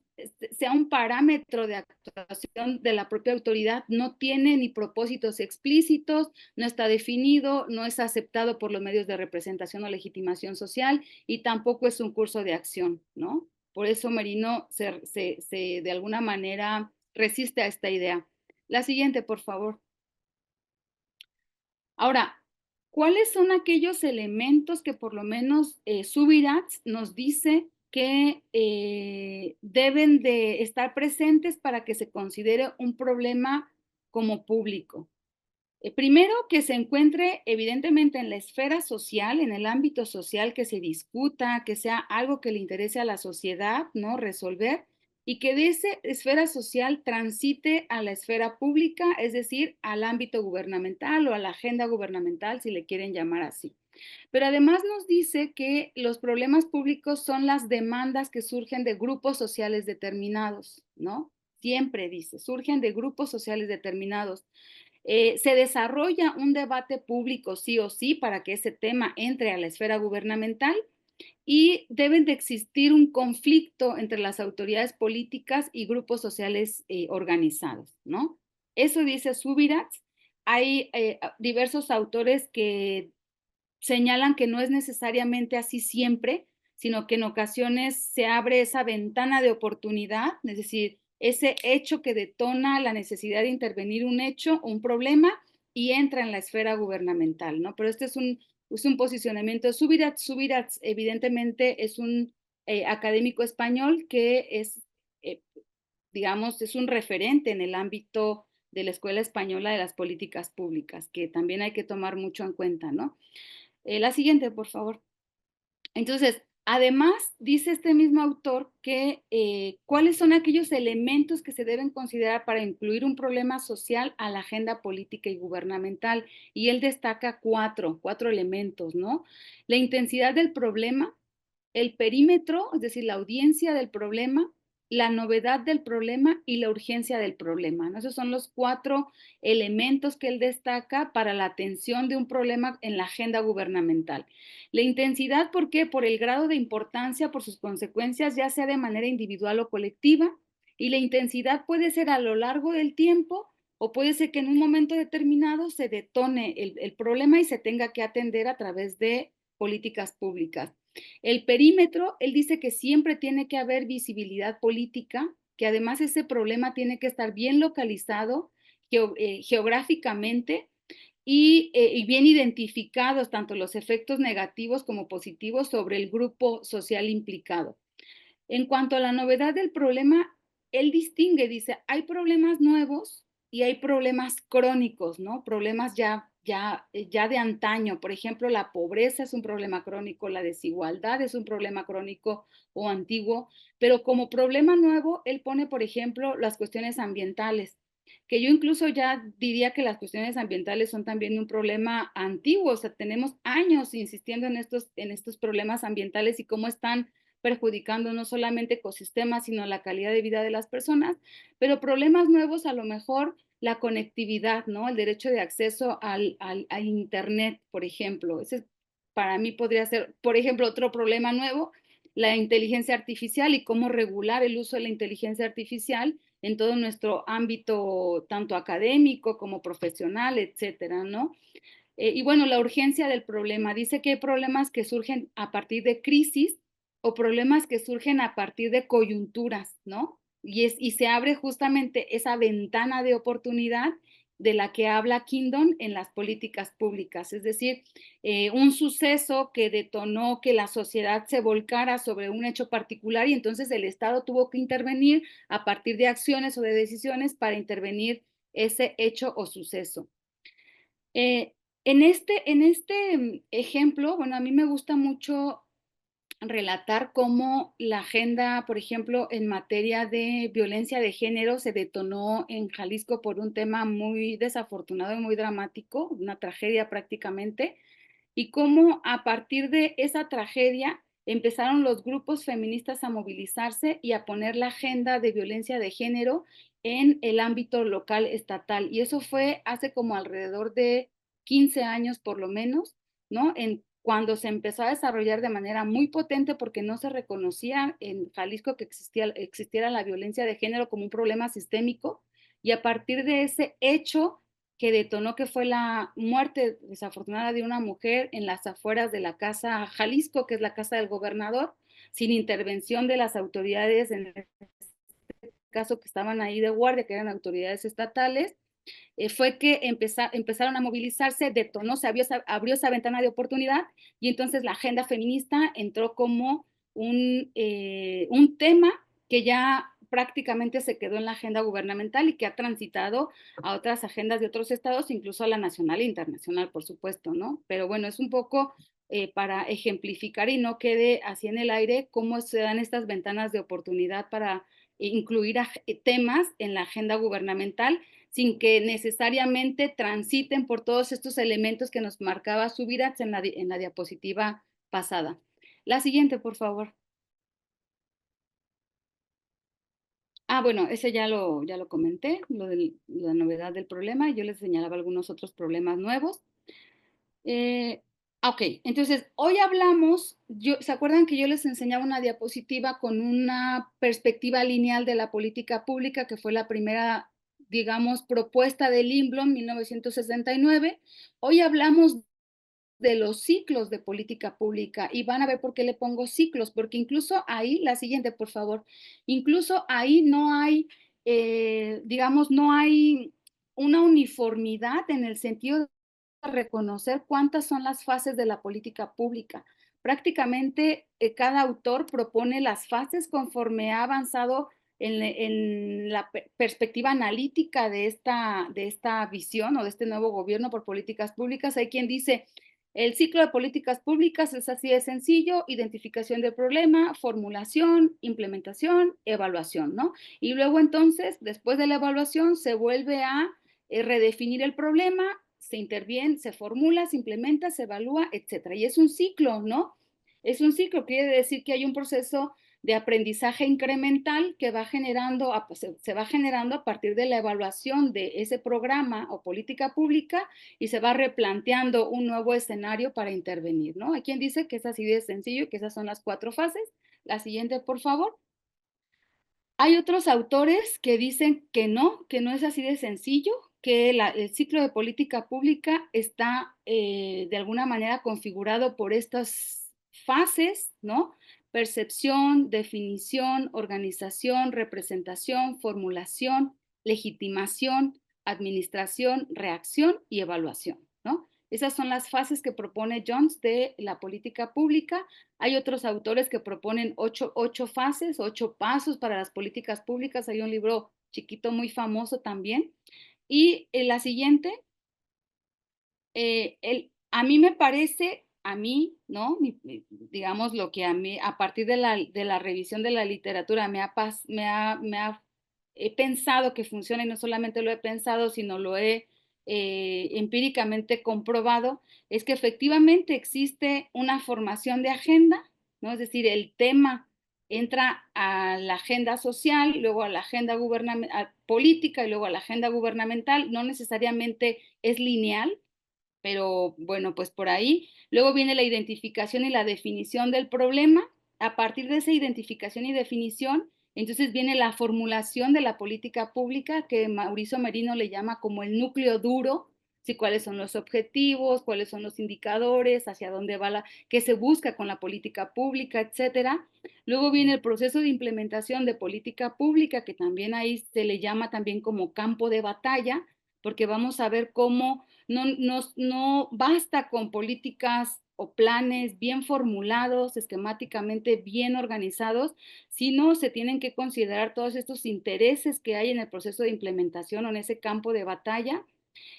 sea un parámetro de actuación de la propia autoridad, no tiene ni propósitos explícitos, no está definido, no es aceptado por los medios de representación o legitimación social y tampoco es un curso de acción, ¿no? Por eso Merino de alguna manera resiste a esta idea. La siguiente, por favor. Ahora, ¿cuáles son aquellos elementos que por lo menos Subirats nos dice que deben de estar presentes para que se considere un problema como público? Primero, que se encuentre evidentemente en la esfera social, en el ámbito social, que se discuta, que sea algo que le interese a la sociedad, ¿no?, resolver, y que de esa esfera social transite a la esfera pública, es decir, al ámbito gubernamental o a la agenda gubernamental, si le quieren llamar así. Pero además nos dice que los problemas públicos son las demandas que surgen de grupos sociales determinados, ¿no? Siempre dice, surgen de grupos sociales determinados. Se desarrolla un debate público sí o sí para que ese tema entre a la esfera gubernamental y deben de existir un conflicto entre las autoridades políticas y grupos sociales organizados, ¿no? Eso dice Subirats. Hay diversos autores que señalan que no es necesariamente así siempre, sino que en ocasiones se abre esa ventana de oportunidad, es decir, ese hecho que detona la necesidad de intervenir un hecho, un problema, y entra en la esfera gubernamental, ¿no? Pero este es un posicionamiento de Subirats. Subirats evidentemente es un académico español que es, digamos, es un referente en el ámbito de la Escuela Española de las Políticas Públicas, que también hay que tomar mucho en cuenta, ¿no? La siguiente, por favor. Entonces, además, dice este mismo autor que cuáles son aquellos elementos que se deben considerar para incluir un problema social a la agenda política y gubernamental. Y él destaca cuatro elementos, ¿no? La intensidad del problema, el perímetro, es decir, la audiencia del problema, la novedad del problema y la urgencia del problema, ¿no? Esos son los cuatro elementos que él destaca para la atención de un problema en la agenda gubernamental. La intensidad, ¿por qué? Por el grado de importancia, por sus consecuencias, ya sea de manera individual o colectiva. Y la intensidad puede ser a lo largo del tiempo o puede ser que en un momento determinado se detone el problema y se tenga que atender a través de políticas públicas. El perímetro, él dice que siempre tiene que haber visibilidad política, que además ese problema tiene que estar bien localizado geográficamente y bien identificados tanto los efectos negativos como positivos sobre el grupo social implicado. En cuanto a la novedad del problema, él distingue, dice, hay problemas nuevos y hay problemas crónicos, ¿no? Problemas ya de antaño. Por ejemplo, la pobreza es un problema crónico, la desigualdad es un problema crónico o antiguo, pero como problema nuevo, él pone, por ejemplo, las cuestiones ambientales, que yo incluso ya diría que las cuestiones ambientales son también un problema antiguo, o sea, tenemos años insistiendo en estos problemas ambientales y cómo están perjudicando no solamente ecosistemas, sino la calidad de vida de las personas, pero problemas nuevos a lo mejor la conectividad, ¿no? El derecho de acceso a Internet, por ejemplo. Ese para mí podría ser, por ejemplo, otro problema nuevo, la inteligencia artificial y cómo regular el uso de la inteligencia artificial en todo nuestro ámbito, tanto académico como profesional, etcétera, ¿no? Y bueno, la urgencia del problema. Dice que hay problemas que surgen a partir de crisis o problemas que surgen a partir de coyunturas, ¿no? Y se abre justamente esa ventana de oportunidad de la que habla Kingdon en las políticas públicas, es decir, un suceso que detonó que la sociedad se volcara sobre un hecho particular y entonces el Estado tuvo que intervenir a partir de acciones o de decisiones para intervenir ese hecho o suceso. Eh, en este ejemplo, bueno, a mí me gusta mucho relatar cómo la agenda, por ejemplo, en materia de violencia de género se detonó en Jalisco por un tema muy desafortunado y muy dramático, una tragedia prácticamente, y cómo a partir de esa tragedia empezaron los grupos feministas a movilizarse y a poner la agenda de violencia de género en el ámbito local estatal. Y eso fue hace como alrededor de 15 años por lo menos, ¿no? Cuando se empezó a desarrollar de manera muy potente porque no se reconocía en Jalisco que existiera la violencia de género como un problema sistémico. Y a partir de ese hecho que detonó que fue la muerte desafortunada de una mujer en las afueras de la Casa Jalisco, que es la casa del gobernador, sin intervención de las autoridades, en este caso que estaban ahí de guardia, que eran autoridades estatales, fue que empezaron a movilizarse, detonó, abrió esa ventana de oportunidad y entonces la agenda feminista entró como un tema que ya prácticamente se quedó en la agenda gubernamental y que ha transitado a otras agendas de otros estados, incluso a la nacional e internacional, por supuesto, ¿no? Pero bueno, es un poco para ejemplificar y no quede así en el aire cómo se dan estas ventanas de oportunidad para incluir temas en la agenda gubernamental sin que necesariamente transiten por todos estos elementos que nos marcaba Subirats en la diapositiva pasada. La siguiente, por favor. Bueno, ese ya lo comenté, lo de la novedad del problema. Yo les señalaba algunos otros problemas nuevos. Eh, ok, entonces hoy hablamos, ¿se acuerdan que yo les enseñaba una diapositiva con una perspectiva lineal de la política pública, que fue la primera, digamos, propuesta de Lindblom en 1969? Hoy hablamos de los ciclos de política pública y van a ver por qué le pongo ciclos, porque incluso ahí, la siguiente, por favor, incluso ahí no hay, digamos, no hay una uniformidad en el sentido de reconocer cuántas son las fases de la política pública. Prácticamente cada autor propone las fases conforme ha avanzado en la perspectiva analítica de esta visión o de este nuevo gobierno por políticas públicas, hay quien dice, el ciclo de políticas públicas es así de sencillo: identificación del problema, formulación, implementación, evaluación, ¿no? Y luego entonces, después de la evaluación, se vuelve a redefinir el problema, se interviene, se formula, se implementa, se evalúa, etcétera. Y es un ciclo, ¿no? Es un ciclo, quiere decir que hay un proceso de aprendizaje incremental que va generando, se va generando a partir de la evaluación de ese programa o política pública y se va replanteando un nuevo escenario para intervenir, ¿no? Hay quien dice que es así de sencillo y que esas son las 4 fases. La siguiente, por favor. Hay otros autores que dicen que no es así de sencillo, que el ciclo de política pública está de alguna manera configurado por estas fases, ¿no? Percepción, definición, organización, representación, formulación, legitimación, administración, reacción y evaluación, ¿no? Esas son las fases que propone Jones de la política pública. Hay otros autores que proponen ocho fases, 8 pasos para las políticas públicas. Hay un libro chiquito muy famoso también. Y la siguiente, a mí me parece, a mí, ¿no? Digamos lo que a mí, a partir de la revisión de la literatura, he pensado que funciona, y no solamente lo he pensado, sino lo he empíricamente comprobado, es que efectivamente existe una formación de agenda, ¿no? Es decir, el tema entra a la agenda social, luego a la agenda política y luego a la agenda gubernamental. No necesariamente es lineal, pero bueno, pues por ahí. Luego viene la identificación y la definición del problema. A partir de esa identificación y definición, entonces viene la formulación de la política pública, que Mauricio Merino le llama como el núcleo duro, ¿sí? Cuáles son los objetivos, cuáles son los indicadores, hacia dónde va qué se busca con la política pública, etcétera. Luego viene el proceso de implementación de política pública, que también ahí se le llama también como campo de batalla, porque vamos a ver cómo no basta con políticas o planes bien formulados, esquemáticamente bien organizados, sino se tienen que considerar todos estos intereses que hay en el proceso de implementación o en ese campo de batalla.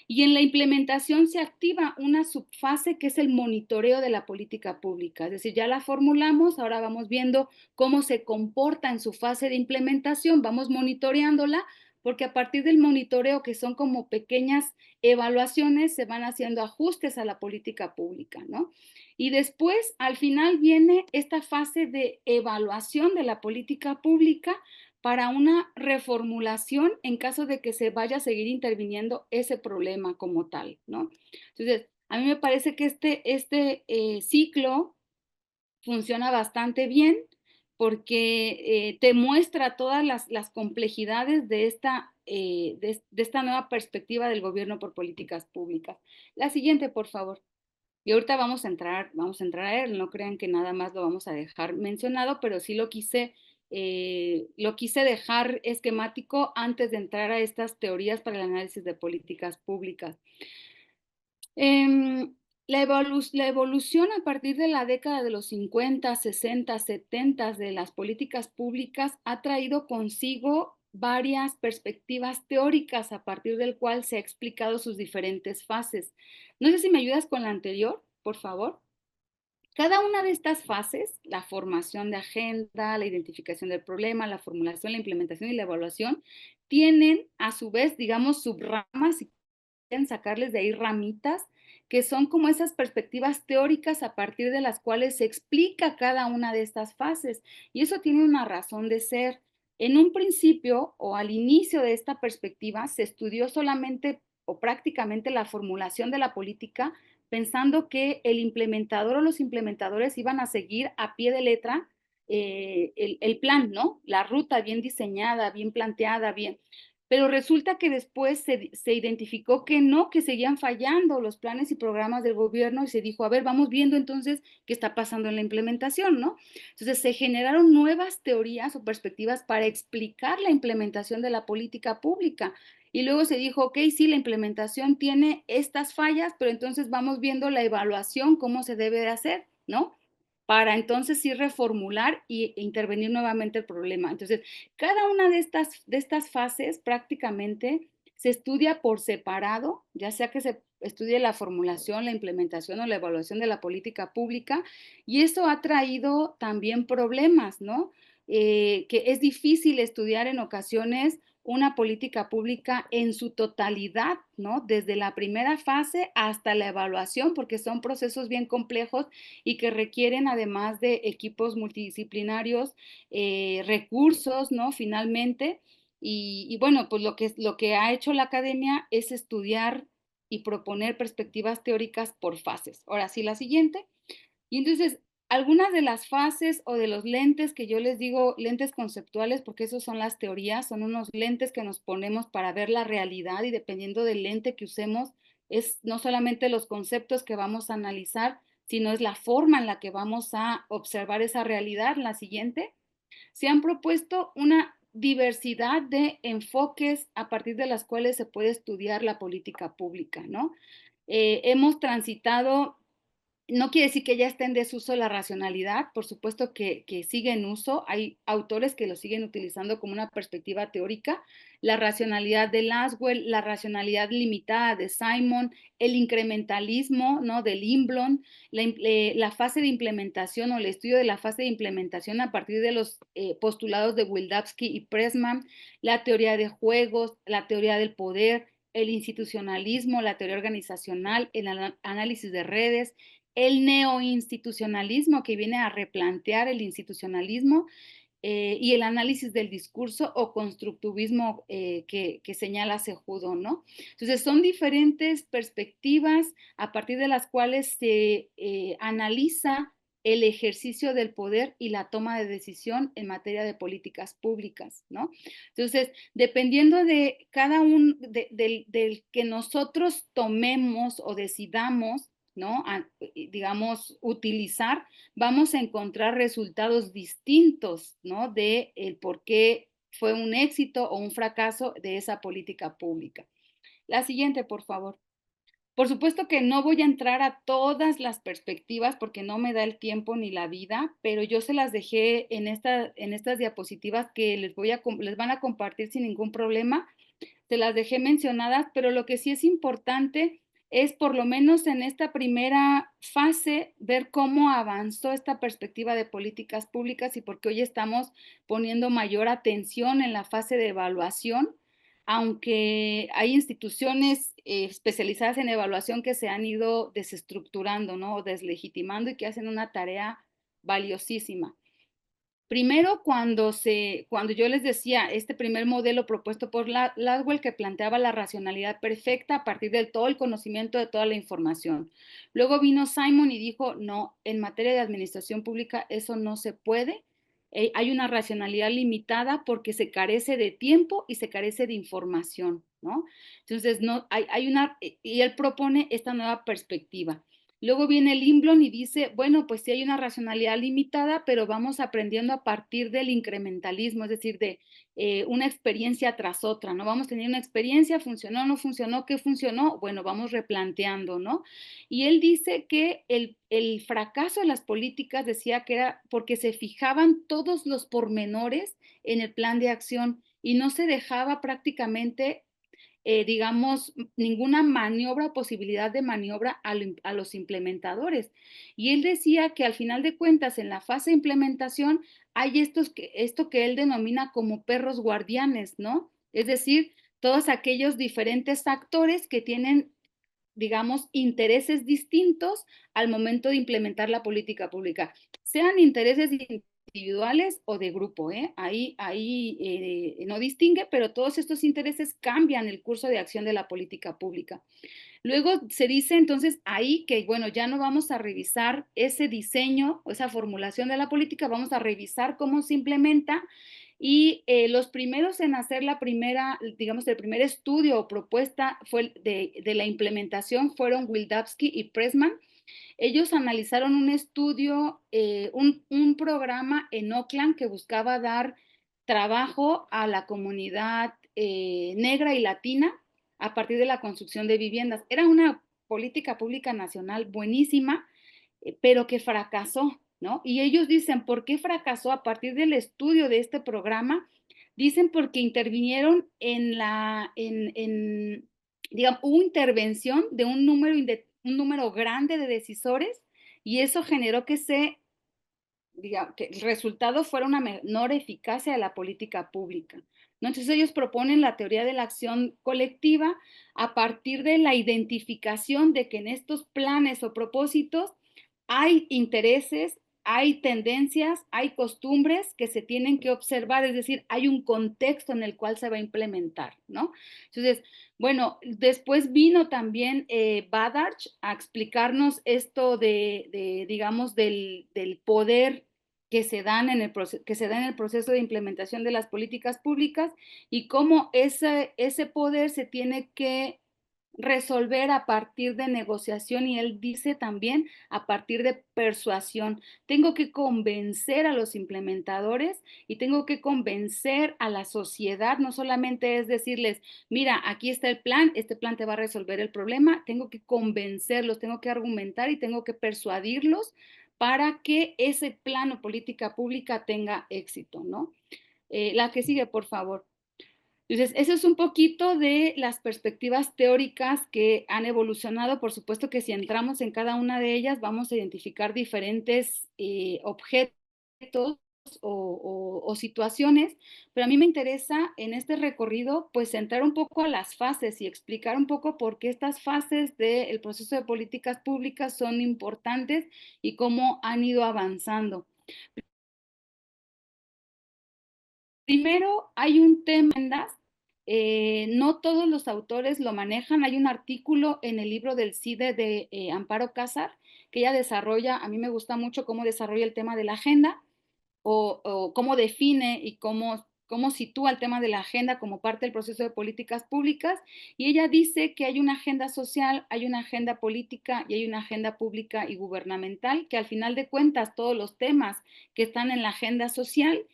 Y en la implementación se activa una subfase que es el monitoreo de la política pública. Es decir, ya la formulamos, ahora vamos viendo cómo se comporta en su fase de implementación, vamos monitoreándola, porque a partir del monitoreo, que son como pequeñas evaluaciones, se van haciendo ajustes a la política pública, ¿no? Y después, al final, viene esta fase de evaluación de la política pública para una reformulación en caso de que se vaya a seguir interviniendo ese problema como tal, ¿no? Entonces, a mí me parece que este ciclo funciona bastante bien porque te muestra todas las complejidades de esta nueva perspectiva del gobierno por políticas públicas. La siguiente, por favor. Y ahorita vamos a entrar a él, no crean que nada más lo vamos a dejar mencionado, pero sí lo quise dejar esquemático antes de entrar a estas teorías para el análisis de políticas públicas. La evolución a partir de la década de los 50, 60, 70 de las políticas públicas ha traído consigo varias perspectivas teóricas a partir del cual se ha explicado sus diferentes fases. No sé si me ayudas con la anterior, por favor. Cada una de estas fases, la formación de agenda, la identificación del problema, la formulación, la implementación y la evaluación, tienen a su vez, digamos, subramas, si quieren sacarles de ahí ramitas, que son como esas perspectivas teóricas a partir de las cuales se explica cada una de estas fases. Y eso tiene una razón de ser. En un principio o al inicio de esta perspectiva se estudió solamente o prácticamente la formulación de la política, pensando que el implementador o los implementadores iban a seguir a pie de letra el plan, ¿no? La ruta bien diseñada, bien planteada, bien. Pero resulta que después se identificó que no, que seguían fallando los planes y programas del gobierno y se dijo, a ver, vamos viendo entonces qué está pasando en la implementación, ¿no? Entonces se generaron nuevas teorías o perspectivas para explicar la implementación de la política pública. Y luego se dijo, ok, sí, la implementación tiene estas fallas, pero entonces vamos viendo la evaluación, cómo se debe de hacer, ¿no? para entonces sí reformular e intervenir nuevamente el problema. Entonces, cada una de estas fases prácticamente se estudia por separado, ya sea que se estudie la formulación, la implementación o la evaluación de la política pública, y eso ha traído también problemas, ¿no? Que es difícil estudiar en ocasiones una política pública en su totalidad, ¿no? Desde la primera fase hasta la evaluación, porque son procesos bien complejos y que requieren, además de equipos multidisciplinarios, recursos, ¿no? Finalmente. Y bueno, pues lo que ha hecho la academia es estudiar y proponer perspectivas teóricas por fases. Ahora sí, la siguiente. Y entonces, algunas de las fases o de los lentes que yo les digo, lentes conceptuales, porque esos son las teorías, son unos lentes que nos ponemos para ver la realidad y dependiendo del lente que usemos, es no solamente los conceptos que vamos a analizar, sino es la forma en la que vamos a observar esa realidad. La siguiente, se han propuesto una diversidad de enfoques a partir de las cuales se puede estudiar la política pública, ¿no? Hemos transitado, no quiere decir que ya esté en desuso la racionalidad, por supuesto que sigue en uso, hay autores que lo siguen utilizando como una perspectiva teórica, la racionalidad de Laswell, la racionalidad limitada de Simon, el incrementalismo, ¿no? De Lindblom, la fase de implementación o el estudio de la fase de implementación a partir de los postulados de Wildavsky y Pressman, la teoría de juegos, la teoría del poder, el institucionalismo, la teoría organizacional, el análisis de redes, el neoinstitucionalismo que viene a replantear el institucionalismo y el análisis del discurso o constructivismo que señala Cejudo, ¿no? Entonces son diferentes perspectivas a partir de las cuales se analiza el ejercicio del poder y la toma de decisión en materia de políticas públicas, ¿no? Entonces, dependiendo de cada uno, del que nosotros tomemos o decidamos, ¿no? Digamos, utilizar, vamos a encontrar resultados distintos, ¿no? De el por qué fue un éxito o un fracaso de esa política pública. La siguiente, por favor. Por supuesto que no voy a entrar a todas las perspectivas porque no me da el tiempo ni la vida, pero yo se las dejé en estas diapositivas que les van a compartir sin ningún problema. Se las dejé mencionadas, pero lo que sí es importante es por lo menos en esta primera fase ver cómo avanzó esta perspectiva de políticas públicas y por qué hoy estamos poniendo mayor atención en la fase de evaluación, aunque hay instituciones especializadas en evaluación que se han ido desestructurando, ¿no? O deslegitimando y que hacen una tarea valiosísima. Primero, cuando yo les decía, este primer modelo propuesto por Laswell que planteaba la racionalidad perfecta a partir de todo el conocimiento de toda la información. Luego vino Simon y dijo, no, en materia de administración pública eso no se puede. Hay una racionalidad limitada porque se carece de tiempo y se carece de información, ¿no? Entonces, no, y él propone esta nueva perspectiva. Luego viene Lindblom y dice, bueno, pues sí hay una racionalidad limitada, pero vamos aprendiendo a partir del incrementalismo, es decir, de una experiencia tras otra, ¿no? Vamos teniendo una experiencia, funcionó, no funcionó, ¿qué funcionó? Bueno, vamos replanteando, ¿no? Y él dice que el fracaso de las políticas decía que era porque se fijaban todos los pormenores en el plan de acción y no se dejaba prácticamente digamos, ninguna maniobra o posibilidad de maniobra a los implementadores. Y él decía que al final de cuentas, en la fase de implementación, hay esto que él denomina como perros guardianes, ¿no? Es decir, todos aquellos diferentes actores que tienen digamos, intereses distintos al momento de implementar la política pública, sean intereses individuales o de grupo, ¿eh? Ahí no distingue, pero todos estos intereses cambian el curso de acción de la política pública. Luego se dice entonces ahí que, bueno, ya no vamos a revisar ese diseño o esa formulación de la política, vamos a revisar cómo se implementa y los primeros en hacer la primera, digamos, el primer estudio o propuesta fue de la implementación fueron Wildavsky y Pressman. Ellos analizaron un estudio, un programa en Oakland que buscaba dar trabajo a la comunidad negra y latina a partir de la construcción de viviendas. Era una política pública nacional buenísima, pero que fracasó, ¿no? Y ellos dicen, ¿por qué fracasó a partir del estudio de este programa? Dicen porque intervinieron digamos, hubo intervención de un número grande de decisores y eso generó digamos, que el resultado fuera una menor eficacia de la política pública, ¿no? Entonces ellos proponen la teoría de la acción colectiva a partir de la identificación de que en estos planes o propósitos hay intereses, hay tendencias, hay costumbres que se tienen que observar, es decir, hay un contexto en el cual se va a implementar, ¿no? Entonces, bueno, después vino también Badarch a explicarnos esto digamos, del poder que se, dan en que se da en el proceso de implementación de las políticas públicas y cómo ese poder se tiene que resolver a partir de negociación y él dice también a partir de persuasión. Tengo que convencer a los implementadores y tengo que convencer a la sociedad, no solamente es decirles, mira, aquí está el plan, este plan te va a resolver el problema, tengo que convencerlos, tengo que argumentar y tengo que persuadirlos para que ese plan o política pública tenga éxito, ¿no? La que sigue, por favor. Entonces, eso es un poquito de las perspectivas teóricas que han evolucionado. Por supuesto que si entramos en cada una de ellas, vamos a identificar diferentes objetos o situaciones, pero a mí me interesa en este recorrido, pues entrar un poco a las fases y explicar un poco por qué estas fases del proceso de políticas públicas son importantes y cómo han ido avanzando. Primero, hay un tema, no todos los autores lo manejan. Hay un artículo en el libro del CIDE de Amparo Cázar, que ella desarrolla, a mí me gusta mucho cómo desarrolla el tema de la agenda o cómo define y cómo sitúa el tema de la agenda como parte del proceso de políticas públicas. Y ella dice que hay una agenda social, hay una agenda política y hay una agenda pública y gubernamental, que al final de cuentas todos los temas que están en la agenda social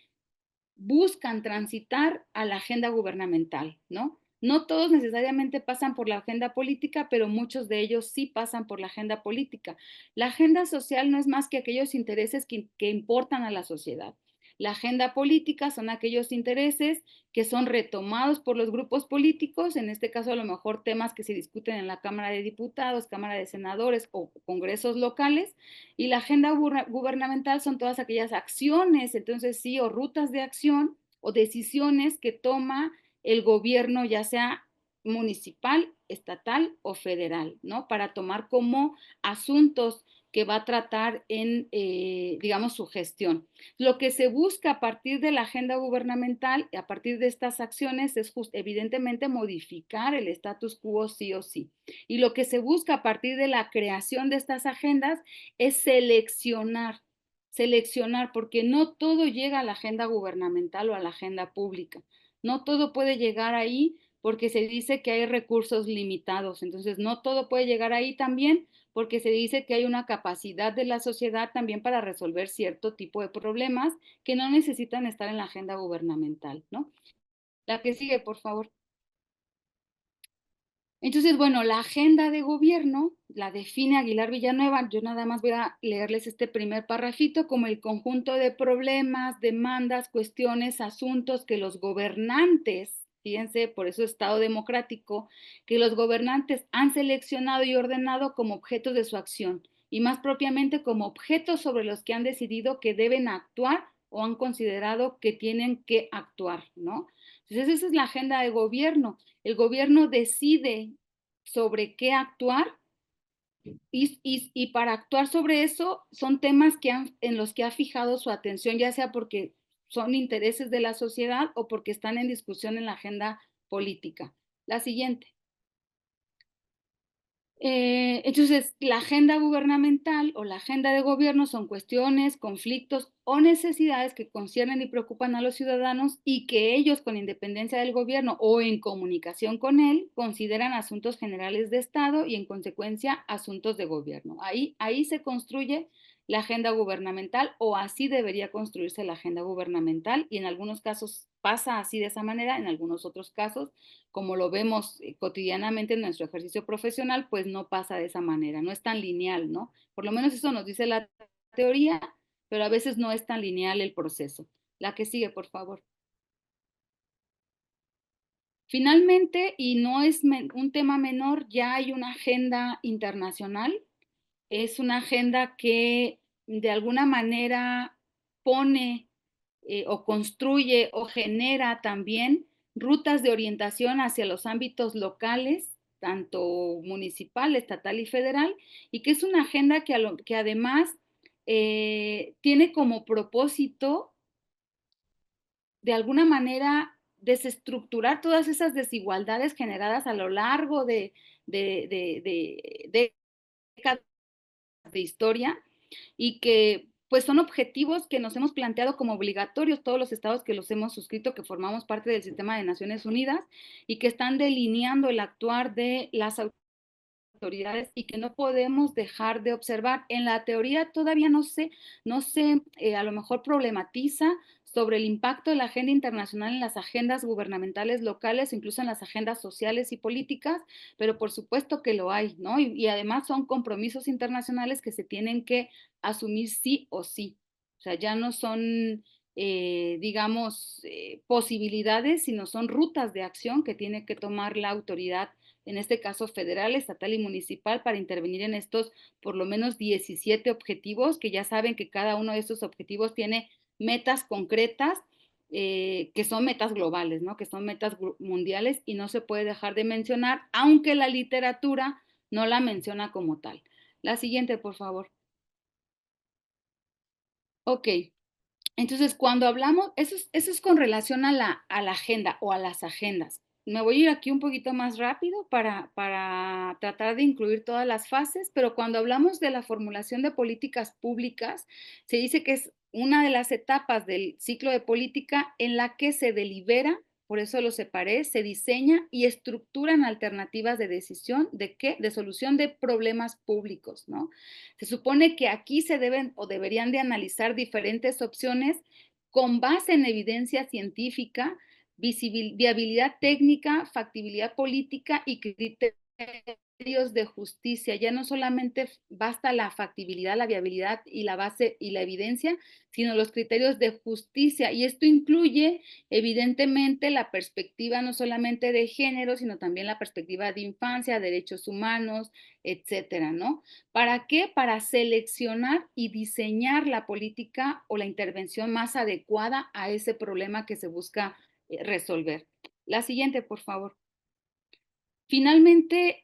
buscan transitar a la agenda gubernamental, ¿no? No todos necesariamente pasan por la agenda política, pero muchos de ellos sí pasan por la agenda política. La agenda social no es más que aquellos intereses que importan a la sociedad. La agenda política son aquellos intereses que son retomados por los grupos políticos, en este caso a lo mejor temas que se discuten en la Cámara de Diputados, Cámara de Senadores o congresos locales, y la agenda gubernamental son todas aquellas acciones, entonces sí, o rutas de acción o decisiones que toma el gobierno, ya sea municipal, estatal o federal, ¿no? Para tomar como asuntos que va a tratar en, digamos, su gestión. Lo que se busca a partir de la agenda gubernamental, a partir de estas acciones, es evidentemente modificar el status quo sí o sí. Y lo que se busca a partir de la creación de estas agendas es seleccionar, porque no todo llega a la agenda gubernamental o a la agenda pública. No todo puede llegar ahí porque se dice que hay recursos limitados. Entonces, no todo puede llegar ahí también porque se dice que hay una capacidad de la sociedad también para resolver cierto tipo de problemas que no necesitan estar en la agenda gubernamental, ¿no? La que sigue, por favor. Entonces, bueno, la agenda de gobierno la define Aguilar Villanueva. Yo nada más voy a leerles este primer parrafito como el conjunto de problemas, demandas, cuestiones, asuntos que los gobernantes, fíjense, por eso Estado democrático, que los gobernantes han seleccionado y ordenado como objetos de su acción y más propiamente como objetos sobre los que han decidido que deben actuar o han considerado que tienen que actuar, ¿no? Entonces, esa es la agenda de gobierno. El gobierno decide sobre qué actuar y para actuar sobre eso son temas en los que ha fijado su atención, ya sea porque son intereses de la sociedad o porque están en discusión en la agenda política. La siguiente. Entonces, la agenda gubernamental o la agenda de gobierno son cuestiones, conflictos o necesidades que conciernen y preocupan a los ciudadanos y que ellos, con independencia del gobierno o en comunicación con él, consideran asuntos generales de Estado y en consecuencia asuntos de gobierno. Ahí se construye la agenda gubernamental o así debería construirse la agenda gubernamental y en algunos casos pasa así de esa manera, en algunos otros casos como lo vemos cotidianamente en nuestro ejercicio profesional, pues no pasa de esa manera, no es tan lineal, ¿no? Por lo menos eso nos dice la teoría, pero a veces no es tan lineal el proceso. La que sigue, por favor. Finalmente, y no es un tema menor, ya hay una agenda internacional. Es una agenda que de alguna manera pone o construye o genera también rutas de orientación hacia los ámbitos locales, tanto municipal, estatal y federal, y que es una agenda que además tiene como propósito, de alguna manera, desestructurar todas esas desigualdades generadas a lo largo de décadas de historia y que pues son objetivos que nos hemos planteado como obligatorios todos los estados que los hemos suscrito, que formamos parte del sistema de Naciones Unidas y que están delineando el actuar de las autoridades y que no podemos dejar de observar. En la teoría todavía no se a lo mejor problematiza sobre el impacto de la agenda internacional en las agendas gubernamentales locales, incluso en las agendas sociales y políticas, pero por supuesto que lo hay, ¿no? Y además son compromisos internacionales que se tienen que asumir sí o sí. O sea, ya no son, digamos, posibilidades, sino son rutas de acción que tiene que tomar la autoridad, en este caso federal, estatal y municipal, para intervenir en estos por lo menos 17 objetivos, que ya saben que cada uno de estos objetivos tiene metas concretas, que son metas globales, ¿no? Que son metas mundiales y no se puede dejar de mencionar, aunque la literatura no la menciona como tal. La siguiente, por favor. Ok, entonces, cuando hablamos, eso es con relación a la agenda o a las agendas. Me voy a ir aquí un poquito más rápido para tratar de incluir todas las fases, pero cuando hablamos de la formulación de políticas públicas, se dice que es una de las etapas del ciclo de política en la que se delibera, por eso lo separé, se diseña y estructuran alternativas de decisión de qué, de solución de problemas públicos, ¿no? Se supone que aquí se deben o deberían de analizar diferentes opciones con base en evidencia científica, viabilidad técnica, factibilidad política y criterios de justicia. Ya no solamente basta la factibilidad, la viabilidad y la base y la evidencia, sino los criterios de justicia. Y esto incluye, evidentemente, la perspectiva no solamente de género, sino también la perspectiva de infancia, derechos humanos, etcétera, ¿no? ¿Para qué? Para seleccionar y diseñar la política o la intervención más adecuada a ese problema que se busca resolver. La siguiente, por favor. Finalmente,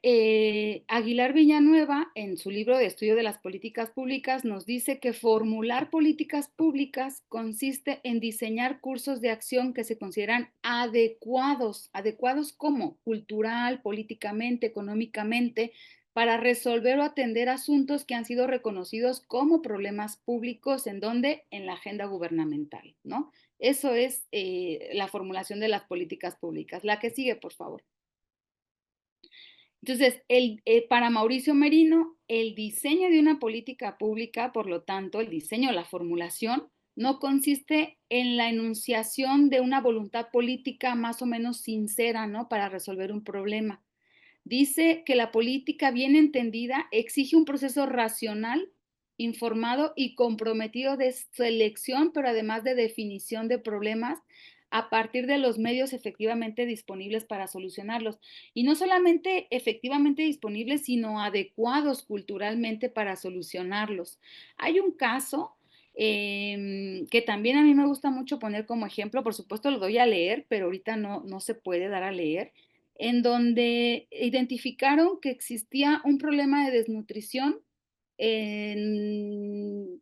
Aguilar Villanueva, en su libro de estudio de las políticas públicas, nos dice que formular políticas públicas consiste en diseñar cursos de acción que se consideran adecuados. ¿Adecuados cómo? Cultural, políticamente, económicamente, para resolver o atender asuntos que han sido reconocidos como problemas públicos, ¿en dónde? En la agenda gubernamental, ¿no? Eso es la formulación de las políticas públicas. La que sigue, por favor. Entonces, para Mauricio Merino, el diseño de una política pública, por lo tanto, el diseño, la formulación, no consiste en la enunciación de una voluntad política más o menos sincera, ¿no? Para resolver un problema. Dice que la política bien entendida exige un proceso racional, informado y comprometido de selección, pero además de definición de problemas a partir de los medios efectivamente disponibles para solucionarlos. Y no solamente efectivamente disponibles, sino adecuados culturalmente para solucionarlos. Hay un caso que también a mí me gusta mucho poner como ejemplo, por supuesto lo doy a leer, pero ahorita no se puede dar a leer, en donde identificaron que existía un problema de desnutrición en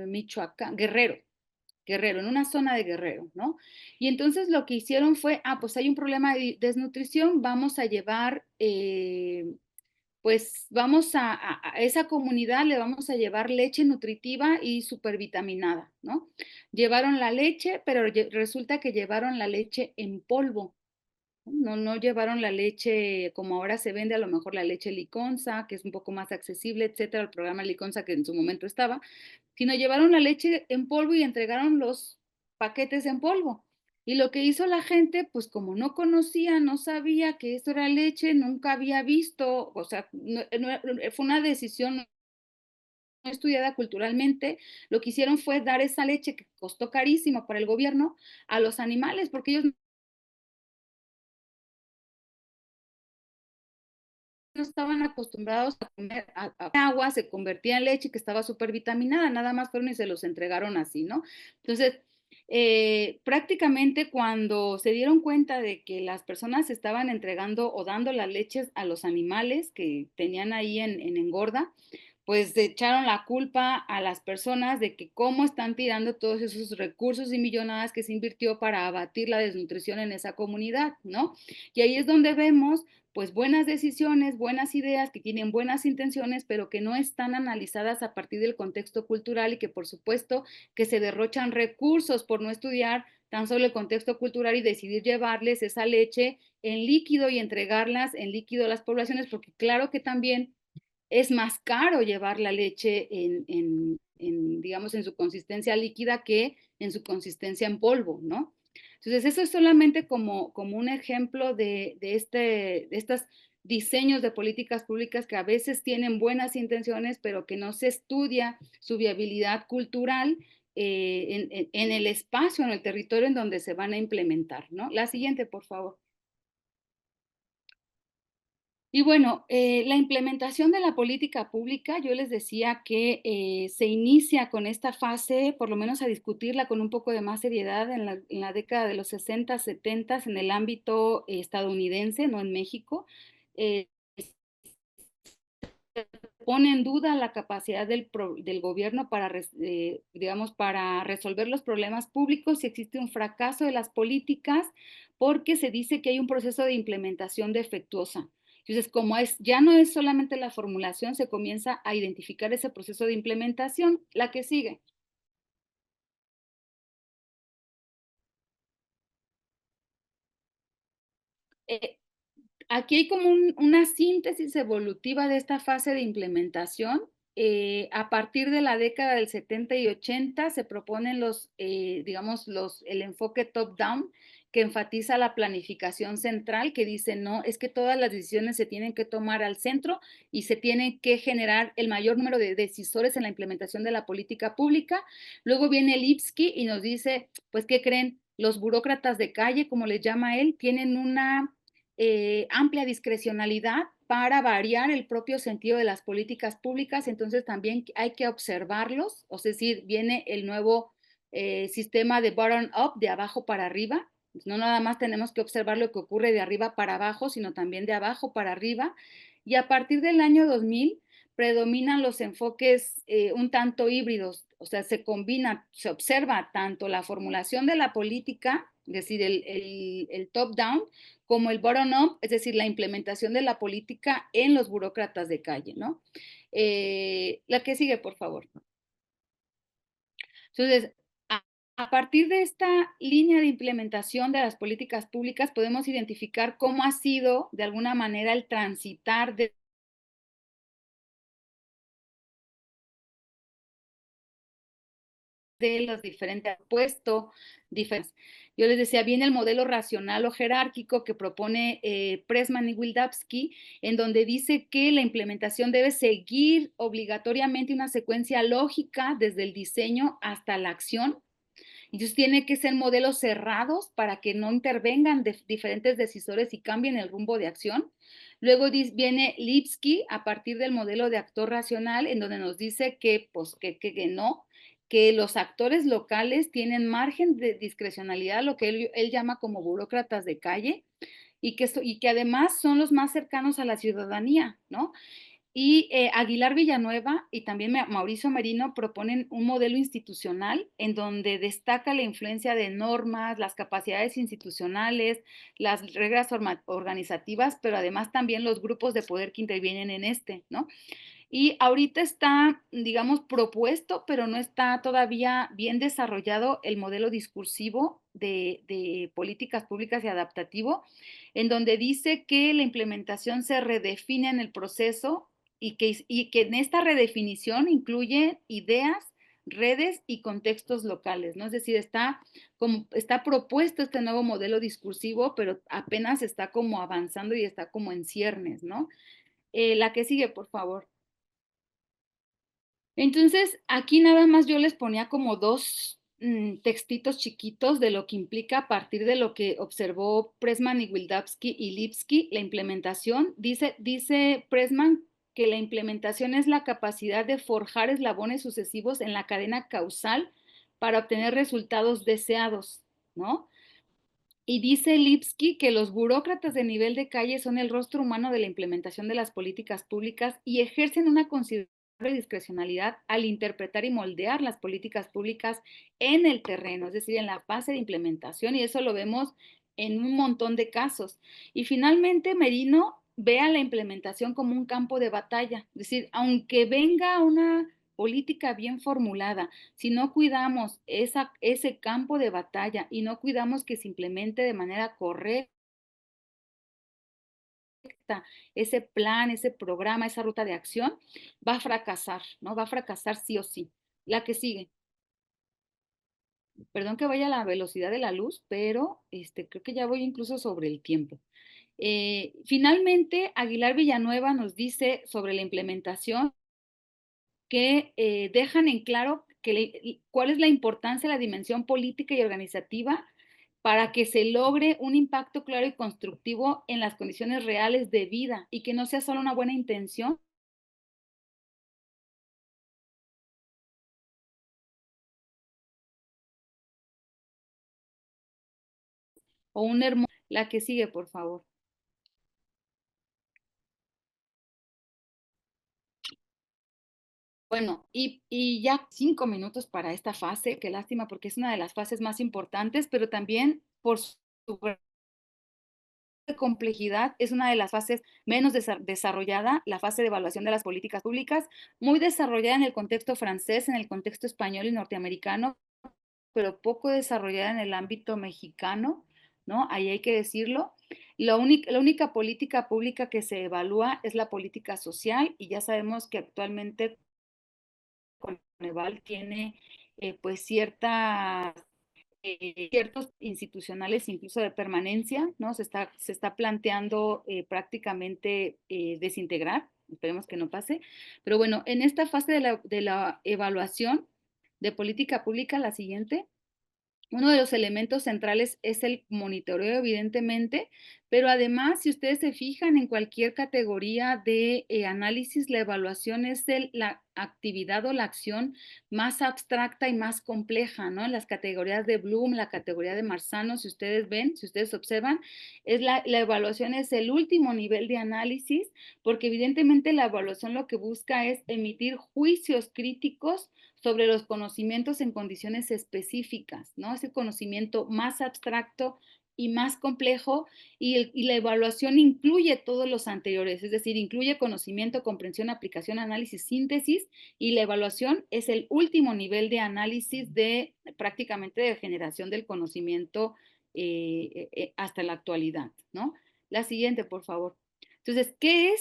Michoacán, Guerrero, en una zona de Guerrero, ¿no? Y entonces lo que hicieron fue, pues hay un problema de desnutrición, vamos a llevar, pues vamos a esa comunidad le vamos a llevar leche nutritiva y supervitaminada, ¿no? Llevaron la leche, pero resulta que llevaron la leche en polvo. No llevaron la leche como ahora se vende, a lo mejor la leche Liconza, que es un poco más accesible, etcétera, el programa Liconza que en su momento estaba, sino llevaron la leche en polvo y entregaron los paquetes en polvo. Y lo que hizo la gente, pues como no conocía, no sabía que esto era leche, nunca había visto, o sea, fue una decisión estudiada culturalmente, lo que hicieron fue dar esa leche que costó carísimo para el gobierno a los animales, porque ellos no estaban acostumbrados a comer agua, se convertía en leche que estaba súper vitaminada, nada más fueron y se los entregaron así, ¿no? Entonces, prácticamente cuando se dieron cuenta de que las personas estaban entregando o dando las leches a los animales que tenían ahí en engorda, pues echaron la culpa a las personas de que cómo están tirando todos esos recursos y millonadas que se invirtió para abatir la desnutrición en esa comunidad, ¿no? Y ahí es donde vemos pues buenas decisiones, buenas ideas que tienen buenas intenciones, pero que no están analizadas a partir del contexto cultural y que por supuesto que se derrochan recursos por no estudiar tan solo el contexto cultural y decidir llevarles esa leche en líquido y entregarlas en líquido a las poblaciones, porque claro que también es más caro llevar la leche digamos, en su consistencia líquida que en su consistencia en polvo, ¿no? Entonces, eso es solamente como un ejemplo de estos diseños de políticas públicas que a veces tienen buenas intenciones, pero que no se estudia su viabilidad cultural en el espacio, en el territorio en donde se van a implementar, ¿no? La siguiente, por favor. Y bueno, la implementación de la política pública, yo les decía que se inicia con esta fase, por lo menos a discutirla con un poco de más seriedad en la década de los 60, 70 en el ámbito estadounidense, no en México. Eh, Pone en duda la capacidad del gobierno para, digamos, para resolver los problemas públicos si existe un fracaso de las políticas, porque se dice que hay un proceso de implementación defectuosa. Entonces, como ya no es solamente la formulación, se comienza a identificar ese proceso de implementación. La que sigue. Eh, Aquí hay como una síntesis evolutiva de esta fase de implementación. A partir de la década del 70 y 80 se proponen digamos, el enfoque top-down que enfatiza la planificación central, que dice, no, es que todas las decisiones se tienen que tomar al centro y se tiene que generar el mayor número de decisores en la implementación de la política pública. Luego viene Lipsky y nos dice, pues, ¿qué creen? Los burócratas de calle, como les llama él, tienen una amplia discrecionalidad para variar el propio sentido de las políticas públicas, entonces también hay que observarlos, es decir, viene el nuevo sistema de bottom up, de abajo para arriba, no nada más tenemos que observar lo que ocurre de arriba para abajo, sino también de abajo para arriba, y a partir del año 2000 predominan los enfoques un tanto híbridos, o sea, se observa tanto la formulación de la política, es decir, el top-down, como el bottom-up, es decir, la implementación de la política en los burócratas de calle, ¿no? La que sigue, por favor. Entonces, a partir de esta línea de implementación de las políticas públicas, podemos identificar cómo ha sido, de alguna manera, el transitar de los diferentes puestos, diferentes. Yo les decía, viene el modelo racional o jerárquico que propone Pressman y Wildavsky, en donde dice que la implementación debe seguir obligatoriamente una secuencia lógica desde el diseño hasta la acción. Entonces tiene que ser modelos cerrados para que no intervengan diferentes decisores y cambien el rumbo de acción. Luego viene Lipsky a partir del modelo de actor racional, en donde nos dice que, pues, que no, que los actores locales tienen margen de discrecionalidad, lo que él llama como burócratas de calle, y que además son los más cercanos a la ciudadanía, ¿no? Y Aguilar Villanueva y también Mauricio Merino proponen un modelo institucional en donde destaca la influencia de normas, las capacidades institucionales, las reglas organizativas, pero además también los grupos de poder que intervienen en ¿no? Y ahorita está, digamos, propuesto, pero no está todavía bien desarrollado el modelo discursivo de políticas públicas y adaptativo, en donde dice que la implementación se redefine en el proceso y que en esta redefinición incluye ideas, redes y contextos locales, ¿no? Es decir, está propuesto este nuevo modelo discursivo, pero apenas está como avanzando y está como en ciernes, ¿no? La que sigue, por favor. Entonces, aquí nada más yo les ponía como dos textitos chiquitos de lo que implica a partir de lo que observó Pressman y Wildavsky y Lipsky, la implementación. Dice Pressman que la implementación es la capacidad de forjar eslabones sucesivos en la cadena causal para obtener resultados deseados, ¿no? Y dice Lipsky que los burócratas de nivel de calle son el rostro humano de la implementación de las políticas públicas y ejercen una considerable discrecionalidad al interpretar y moldear las políticas públicas en el terreno, es decir, en la fase de implementación, y eso lo vemos en un montón de casos. Y finalmente, Merino ve a la implementación como un campo de batalla, es decir, aunque venga una política bien formulada, si no cuidamos ese campo de batalla y no cuidamos que se implemente de manera correcta ese plan, ese programa, esa ruta de acción, va a fracasar, ¿no? Va a fracasar sí o sí. La que sigue. Perdón que vaya a la velocidad de la luz, pero creo que ya voy incluso sobre el tiempo. Finalmente, Aguilar Villanueva nos dice sobre la implementación que dejan en claro cuál es la importancia de la dimensión política y organizativa para que se logre un impacto claro y constructivo en las condiciones reales de vida y que no sea solo una buena intención o un hermoso. La que sigue, por favor. Bueno, y ya 5 minutos para esta fase, qué lástima porque es una de las fases más importantes, pero también por su complejidad es una de las fases menos desarrollada, la fase de evaluación de las políticas públicas, muy desarrollada en el contexto francés, en el contexto español y norteamericano, pero poco desarrollada en el ámbito mexicano, ¿no? Ahí hay que decirlo. La única política pública que se evalúa es la política social y ya sabemos que actualmente Coneval tiene pues ciertos institucionales incluso de permanencia, ¿no? Se está planteando prácticamente desintegrar, esperemos que no pase, pero bueno, en esta fase de la evaluación de política pública, la siguiente, uno de los elementos centrales es el monitoreo, evidentemente, pero además, si ustedes se fijan en cualquier categoría de análisis, la evaluación es la actividad o la acción más abstracta y más compleja, ¿no? En las categorías de Bloom, la categoría de Marzano, si ustedes ven, si ustedes observan, la evaluación es el último nivel de análisis, porque evidentemente la evaluación lo que busca es emitir juicios críticos sobre los conocimientos en condiciones específicas, ¿no? Ese conocimiento más abstracto y más complejo y la evaluación incluye todos los anteriores, es decir, incluye conocimiento, comprensión, aplicación, análisis, síntesis y la evaluación es el último nivel de análisis de prácticamente de generación del conocimiento hasta la actualidad, ¿no? La siguiente, por favor. Entonces, ¿qué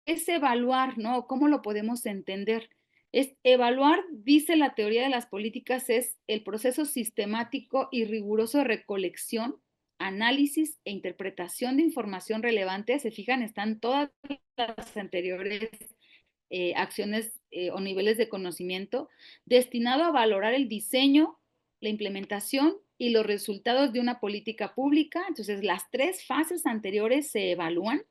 es evaluar, no? ¿Cómo lo podemos entender? Es evaluar, dice la teoría de las políticas, es el proceso sistemático y riguroso de recolección, análisis e interpretación de información relevante. Se fijan, están todas las anteriores acciones o niveles de conocimiento, destinado a valorar el diseño, la implementación y los resultados de una política pública. Entonces, las tres fases anteriores se evalúan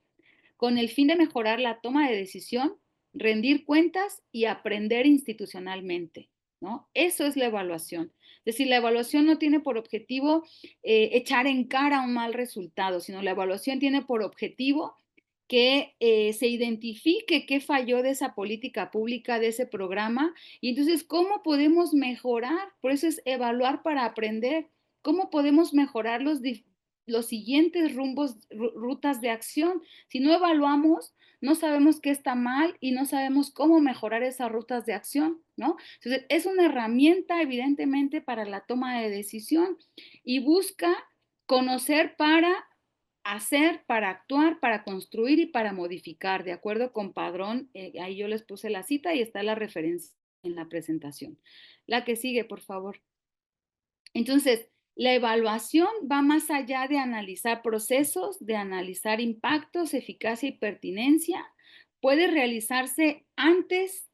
con el fin de mejorar la toma de decisión, rendir cuentas y aprender institucionalmente, ¿no? Eso es la evaluación. Es decir, la evaluación no tiene por objetivo echar en cara un mal resultado, sino la evaluación tiene por objetivo que se identifique qué falló de esa política pública, de ese programa, y entonces cómo podemos mejorar. Por eso es evaluar para aprender. ¿Cómo podemos mejorar los siguientes rutas de acción? Si no evaluamos, no sabemos qué está mal y no sabemos cómo mejorar esas rutas de acción, ¿no? Entonces, es una herramienta, evidentemente, para la toma de decisión y busca conocer para hacer, para actuar, para construir y para modificar, de acuerdo con Padrón. Ahí yo les puse la cita y está la referencia en la presentación. La que sigue, por favor. Entonces, la evaluación va más allá de analizar procesos, de analizar impactos, eficacia y pertinencia. Puede realizarse antes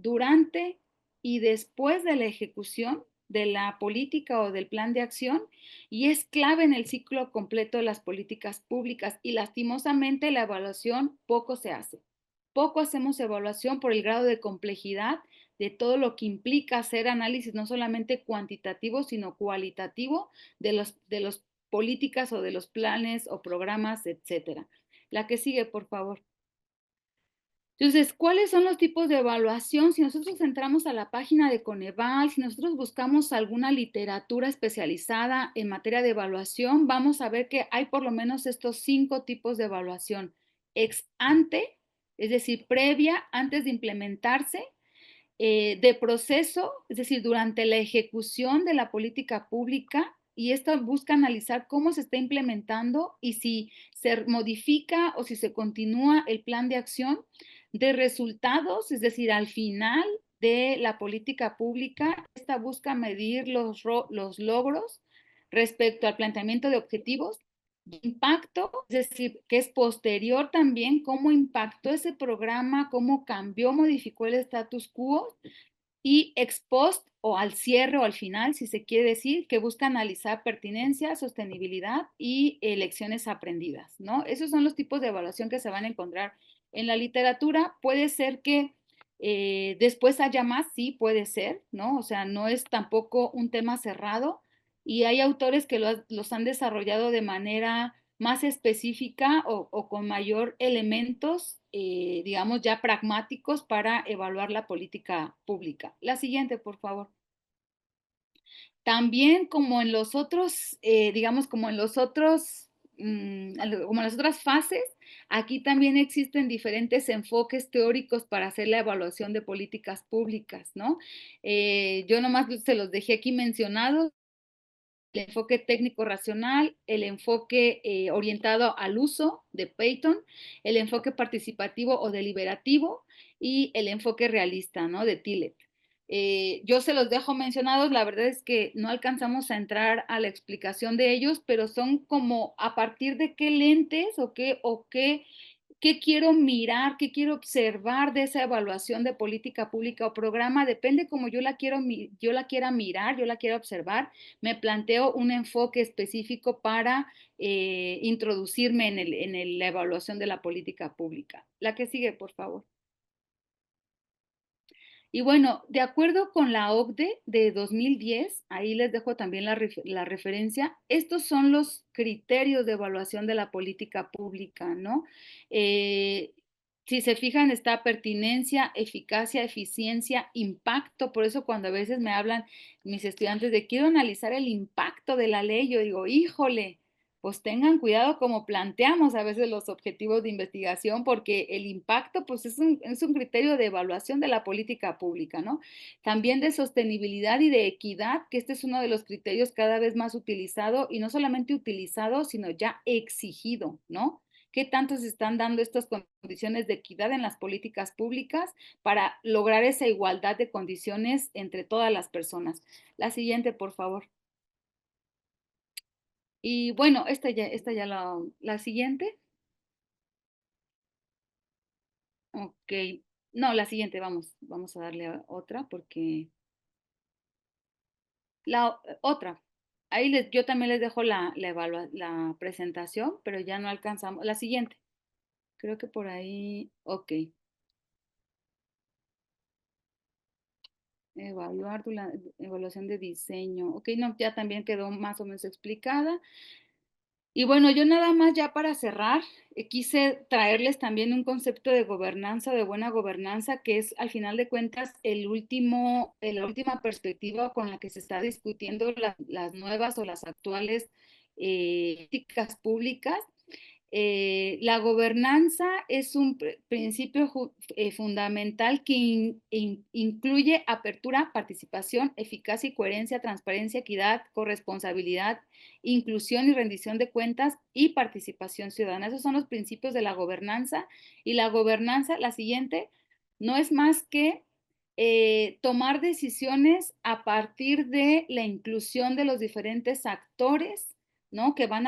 durante y después de la ejecución de la política o del plan de acción y es clave en el ciclo completo de las políticas públicas y lastimosamente la evaluación poco se hace. Poco hacemos evaluación por el grado de complejidad de todo lo que implica hacer análisis no solamente cuantitativo, sino cualitativo de los políticas o de los planes o programas, etcétera. La que sigue, por favor. Entonces, ¿cuáles son los tipos de evaluación? Si nosotros entramos a la página de Coneval, si nosotros buscamos alguna literatura especializada en materia de evaluación, vamos a ver que hay por lo menos estos 5 tipos de evaluación. Ex ante, es decir, previa, antes de implementarse, de proceso, es decir, durante la ejecución de la política pública, y esto busca analizar cómo se está implementando y si se modifica o si se continúa el plan de acción de resultados, es decir, al final de la política pública, esta busca medir los logros respecto al planteamiento de objetivos, impacto, es decir, que es posterior también, cómo impactó ese programa, cómo cambió, modificó el status quo y ex post o al cierre o al final, si se quiere decir, que busca analizar pertinencia, sostenibilidad y lecciones aprendidas, ¿no? Esos son los tipos de evaluación que se van a encontrar en la literatura. Puede ser que después haya más, sí, puede ser, ¿no? O sea, no es tampoco un tema cerrado y hay autores que los han desarrollado de manera más específica o con mayor elementos, digamos, ya pragmáticos para evaluar la política pública. La siguiente, por favor. También como en los otros, digamos, como en los otros, como en las otras fases, aquí también existen diferentes enfoques teóricos para hacer la evaluación de políticas públicas, ¿no? Yo nomás se los dejé aquí mencionados el enfoque técnico racional, el enfoque orientado al uso de Peyton, el enfoque participativo o deliberativo y el enfoque realista, ¿no? De Tillet. Yo se los dejo mencionados, la verdad es que no alcanzamos a entrar a la explicación de ellos, pero son como a partir de qué lentes qué quiero mirar, qué quiero observar de esa evaluación de política pública o programa, depende como yo la quiera mirar, yo la quiera observar, me planteo un enfoque específico para introducirme en la evaluación de la política pública. La que sigue, por favor. Y bueno, de acuerdo con la OCDE de 2010, ahí les dejo también la referencia, estos son los criterios de evaluación de la política pública, ¿no? Eh, si se fijan, está pertinencia, eficacia, eficiencia, impacto. Por eso cuando a veces me hablan mis estudiantes de quiero analizar el impacto de la ley, yo digo, híjole, pues tengan cuidado como planteamos a veces los objetivos de investigación, porque el impacto pues es un criterio de evaluación de la política pública, ¿no? También de sostenibilidad y de equidad, que este es uno de los criterios cada vez más utilizado y no solamente utilizado, sino ya exigido, ¿no? ¿Qué tanto se están dando estas condiciones de equidad en las políticas públicas para lograr esa igualdad de condiciones entre todas las personas? La siguiente, por favor. Y bueno, esta ya la siguiente. Ok. No, la siguiente, vamos a darle a otra porque otra. Ahí yo también les dejo la presentación, pero ya no alcanzamos. La siguiente. Creo que por ahí, ok. Evaluación de diseño. Ok, no, ya también quedó más o menos explicada. Y bueno, yo nada más ya para cerrar, quise traerles también un concepto de gobernanza, de buena gobernanza, que es al final de cuentas la última perspectiva con la que se está discutiendo las nuevas o las actuales políticas públicas. La gobernanza es un principio fundamental que incluye apertura, participación, eficacia y coherencia, transparencia, equidad, corresponsabilidad, inclusión y rendición de cuentas y participación ciudadana. Esos son los principios de la gobernanza. Y la gobernanza, la siguiente, no es más que tomar decisiones a partir de la inclusión de los diferentes actores, ¿no? Que van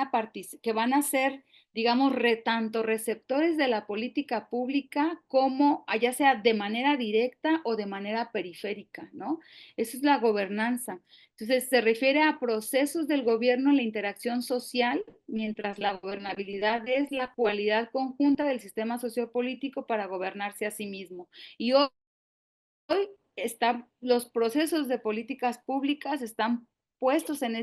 a ser digamos, tanto receptores de la política pública como, ya sea de manera directa o de manera periférica, ¿no? Esa es la gobernanza. Entonces, se refiere a procesos del gobierno en la interacción social, mientras la gobernabilidad es la cualidad conjunta del sistema sociopolítico para gobernarse a sí mismo. Y hoy los procesos de políticas públicas están puestos en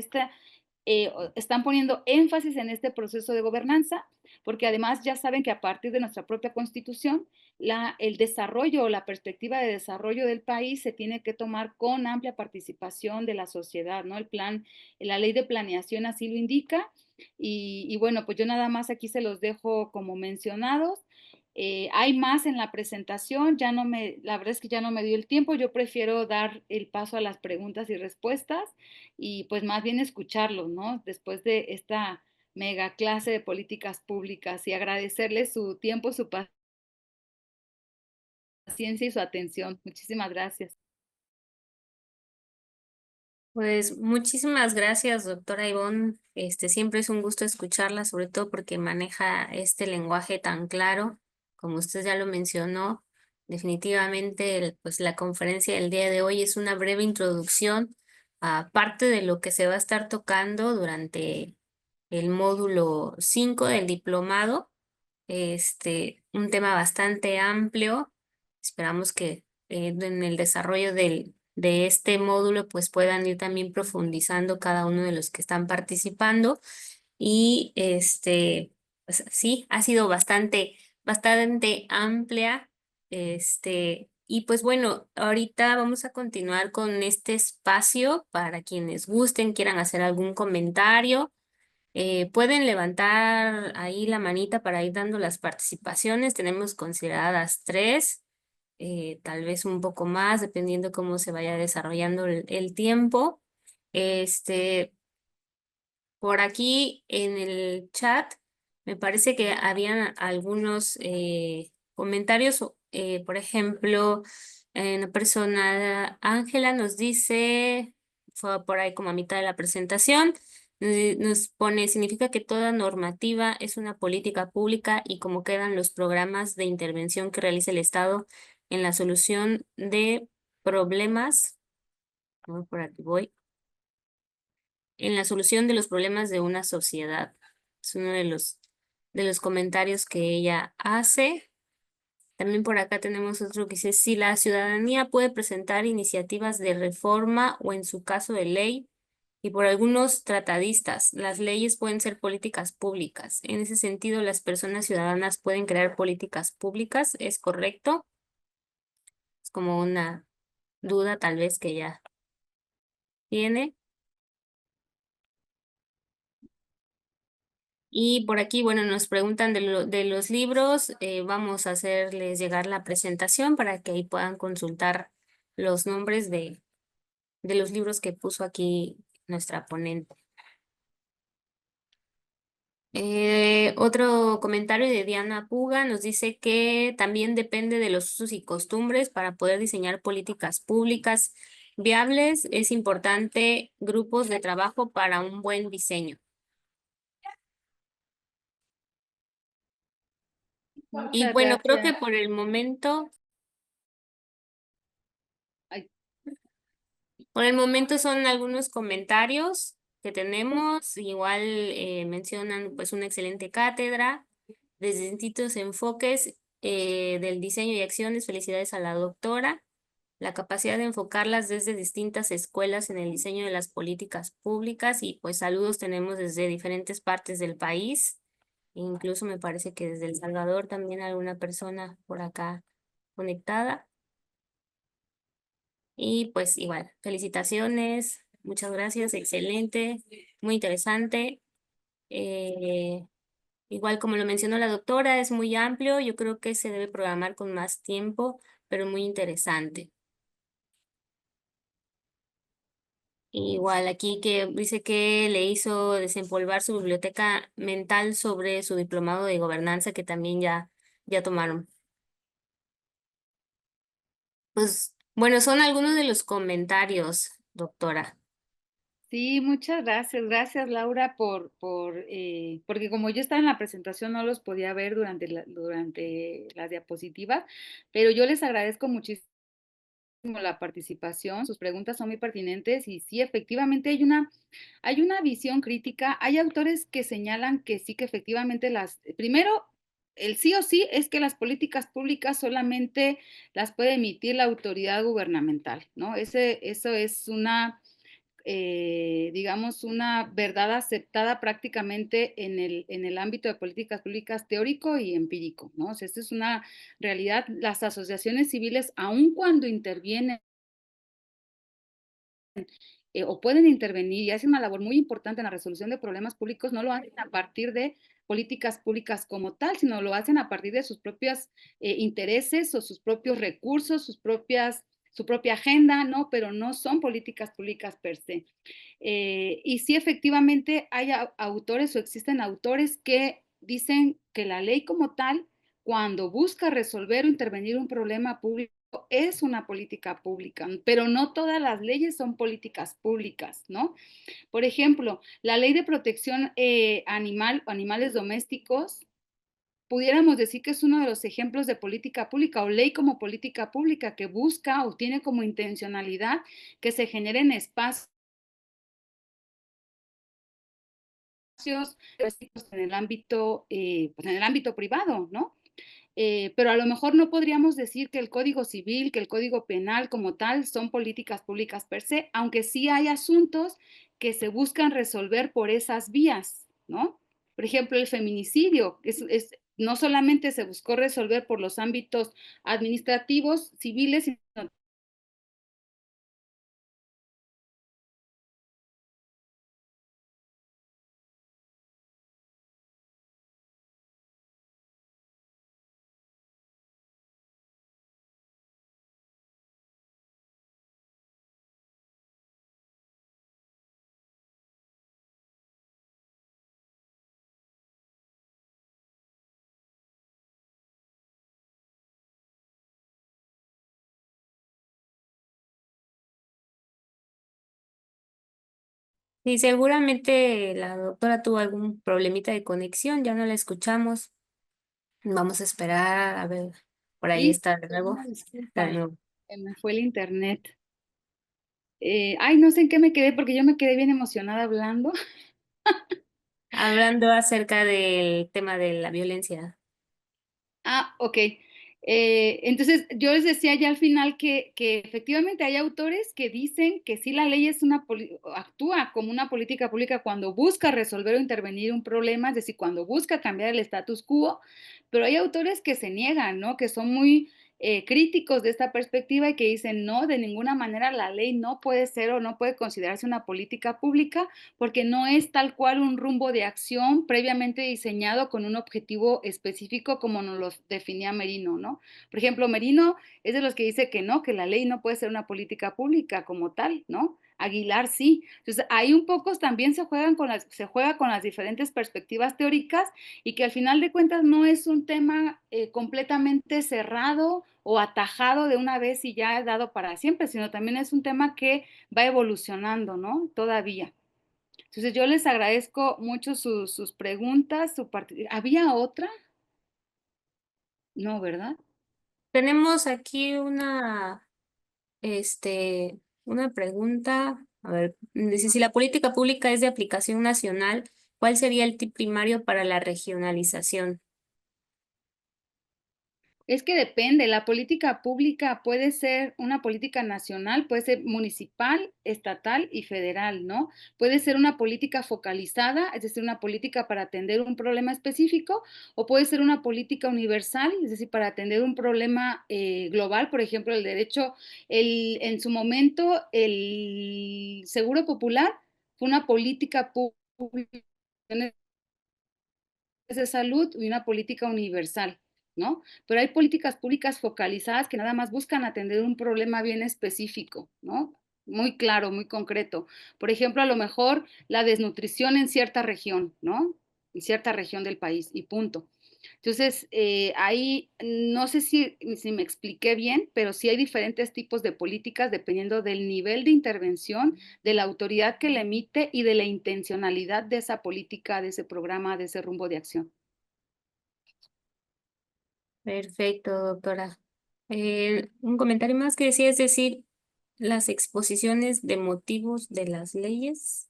están poniendo énfasis en este proceso de gobernanza, porque además ya saben que a partir de nuestra propia constitución, el desarrollo o la perspectiva de desarrollo del país se tiene que tomar con amplia participación de la sociedad, ¿no? La ley de planeación así lo indica. Y bueno, pues yo nada más aquí se los dejo como mencionados. Hay más en la presentación, la verdad es que ya no me dio el tiempo, yo prefiero dar el paso a las preguntas y respuestas y pues más bien escucharlos, ¿no? Después de esta mega clase de políticas públicas y agradecerles su tiempo, su paciencia y su atención. Muchísimas gracias.
Pues muchísimas gracias, doctora Ivonne. Siempre es un gusto escucharla, sobre todo porque maneja este lenguaje tan claro, como usted ya lo mencionó. Definitivamente, pues la conferencia del día de hoy es una breve introducción a parte de lo que se va a estar tocando durante el módulo 5 del diplomado. Un tema bastante amplio. Esperamos que en el desarrollo de este módulo pues puedan ir también profundizando cada uno de los que están participando. Y pues sí, ha sido bastante amplia. Y pues bueno, ahorita vamos a continuar con este espacio para quienes gusten, quieran hacer algún comentario. Pueden levantar ahí la manita para ir dando las participaciones. Tenemos consideradas tres, tal vez un poco más, dependiendo cómo se vaya desarrollando el tiempo. Este, por aquí en el chat me parece que habían algunos comentarios. Por ejemplo, una persona, Ángela, nos dice, fue por ahí como a mitad de la presentación, nos pone, significa que toda normativa es una política pública y cómo quedan los programas de intervención que realiza el Estado en la solución de problemas. Por aquí voy en la solución de los problemas de una sociedad. Es uno de los comentarios que ella hace. También por acá tenemos otro que dice, si la ciudadanía puede presentar iniciativas de reforma o en su caso de ley, y por algunos tratadistas, las leyes pueden ser políticas públicas. En ese sentido, las personas ciudadanas pueden crear políticas públicas, ¿es correcto? Es como una duda tal vez que ella tiene. Y por aquí, bueno, nos preguntan de los libros. Vamos a hacerles llegar la presentación para que ahí puedan consultar los nombres de los libros que puso aquí nuestra ponente. Otro comentario de Diana Puga nos dice que también depende de los usos y costumbres para poder diseñar políticas públicas viables. Es importante grupos de trabajo para un buen diseño. Y
Muchas
bueno, creo que
gracias.
por el momento...
Ay,
Por el momento son algunos comentarios que tenemos. Igual mencionan pues una excelente cátedra desde distintos enfoques del diseño y acciones. Felicidades a la doctora. La capacidad de enfocarlas desde distintas escuelas en el diseño de las políticas públicas y pues saludos tenemos desde diferentes partes del país. Incluso me parece que desde El Salvador también alguna persona por acá conectada. Y pues igual, felicitaciones, muchas gracias, excelente, muy interesante. Eh, Igual como lo mencionó la doctora, es muy amplio, yo creo que se debe programar con más tiempo, pero muy interesante. Igual aquí que dice que le hizo desempolvar su biblioteca mental sobre su diplomado de gobernanza que también ya tomaron. Pues bueno, son algunos de los comentarios, doctora.
Sí, muchas gracias. Gracias, Laura, porque como yo estaba en la presentación, no los podía ver durante las diapositivas, pero yo les agradezco muchísimo la participación, sus preguntas son muy pertinentes y sí, efectivamente hay una visión crítica. Hay autores que señalan que sí, que efectivamente primero, el sí o sí es que las políticas públicas solamente las puede emitir la autoridad gubernamental, ¿no? Eso es digamos, una verdad aceptada prácticamente en el ámbito de políticas públicas teórico y empírico, ¿no? O sea, esta es una realidad. Las asociaciones civiles, aun cuando intervienen o pueden intervenir y hacen una labor muy importante en la resolución de problemas públicos, no lo hacen a partir de políticas públicas como tal, sino lo hacen a partir de sus propios intereses o sus propios recursos, su propia agenda, ¿no? Pero no son políticas públicas per se. Y sí, efectivamente, hay autores o existen autores que dicen que la ley como tal, cuando busca resolver o intervenir un problema público, es una política pública, pero no todas las leyes son políticas públicas, ¿no? Por ejemplo, la ley de protección animales domésticos, pudiéramos decir que es uno de los ejemplos de política pública o ley como política pública que busca o tiene como intencionalidad que se generen espacios pues en el ámbito privado, ¿no? Pero a lo mejor no podríamos decir que el Código Civil, que el Código Penal como tal son políticas públicas per se, aunque sí hay asuntos que se buscan resolver por esas vías, ¿no? Por ejemplo, el feminicidio, no solamente se buscó resolver por los ámbitos administrativos, civiles, sino
Y seguramente la doctora tuvo algún problemita de conexión, ya no la escuchamos. Vamos a esperar, a ver, por ahí
sí,
está de nuevo.
una
Está de
disculpa,
nuevo.
me fue el internet. Ay, no sé en qué me quedé porque yo me quedé bien emocionada hablando.
Hablando acerca del tema de la violencia.
Ah, ok. Entonces, yo les decía ya al final que efectivamente hay autores que dicen que sí la ley es actúa como una política pública cuando busca resolver o intervenir un problema, es decir, cuando busca cambiar el status quo, pero hay autores que se niegan, ¿no? Que son muy críticos de esta perspectiva y que dicen, no, de ninguna manera la ley no puede ser o no puede considerarse una política pública porque no es tal cual un rumbo de acción previamente diseñado con un objetivo específico como nos lo definía Merino, ¿no? Por ejemplo, Merino es de los que dice que no, que la ley no puede ser una política pública como tal, ¿no? Aguilar sí. Entonces, ahí un poco también se juega con las diferentes perspectivas teóricas y que al final de cuentas no es un tema completamente cerrado o atajado de una vez y ya dado para siempre, sino también es un tema que va evolucionando, ¿no? Todavía. Entonces yo les agradezco mucho sus preguntas, ¿Había otra? No, ¿verdad?
Tenemos aquí una pregunta. A ver, dice, si la política pública es de aplicación nacional, ¿cuál sería el tip primario para la regionalización?
Es que depende, la política pública puede ser una política nacional, puede ser municipal, estatal y federal, ¿no? Puede ser una política focalizada, es decir, una política para atender un problema específico, o puede ser una política universal, es decir, para atender un problema global, por ejemplo, el derecho, en su momento, el Seguro Popular fue una política pública de salud y una política universal, ¿no? Pero hay políticas públicas focalizadas que nada más buscan atender un problema bien específico, ¿no? Muy claro, muy concreto. Por ejemplo, a lo mejor la desnutrición en cierta región, ¿no? En cierta región del país y punto. Entonces, ahí no sé si me expliqué bien, pero sí hay diferentes tipos de políticas dependiendo del nivel de intervención, de la autoridad que la emite y de la intencionalidad de esa política, de ese programa, de ese rumbo de acción.
Perfecto, doctora. Un comentario más que decía, es decir, las exposiciones de motivos de las leyes.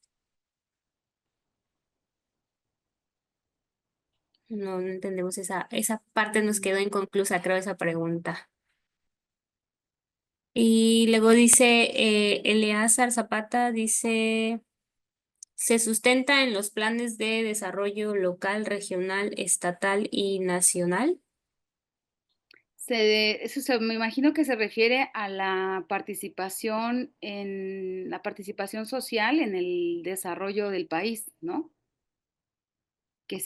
No, no entendemos esa parte, nos quedó inconclusa, creo, esa pregunta. Y luego dice, Eleazar Zapata dice, se sustenta en los planes de desarrollo local, regional, estatal y nacional.
Me imagino que se refiere a la participación en la participación social en el desarrollo del país, ¿no? Que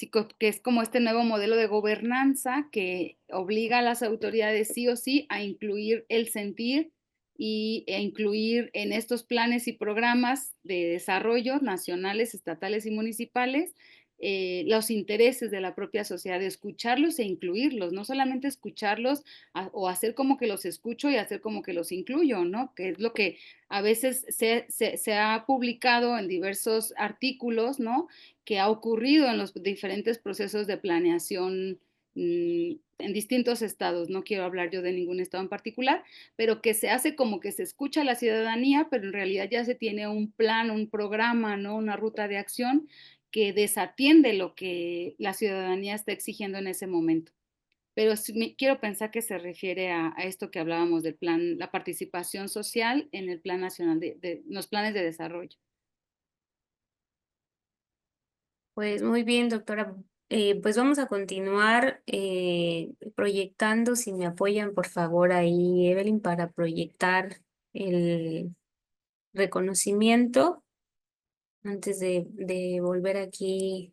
es como este nuevo modelo de gobernanza que obliga a las autoridades sí o sí a incluir el sentir e incluir en estos planes y programas de desarrollo nacionales, estatales y municipales los intereses de la propia sociedad, de escucharlos e incluirlos, no solamente escucharlos o hacer como que los escucho y hacer como que los incluyo, ¿no? Que es lo que a veces se ha publicado en diversos artículos, que ha ocurrido en los diferentes procesos de planeación en distintos estados. No quiero hablar yo de ningún estado en particular, pero que se hace como que se escucha a la ciudadanía, pero en realidad ya se tiene un plan, un programa, ¿no? Una ruta de acción que desatiende lo que la ciudadanía está exigiendo en ese momento. Pero quiero pensar que se refiere a esto que hablábamos del plan, la participación social en el plan nacional, los planes de desarrollo.
Pues muy bien, doctora. Pues vamos a continuar proyectando, si me apoyan, por favor, ahí, Evelyn, para proyectar el reconocimiento antes de volver aquí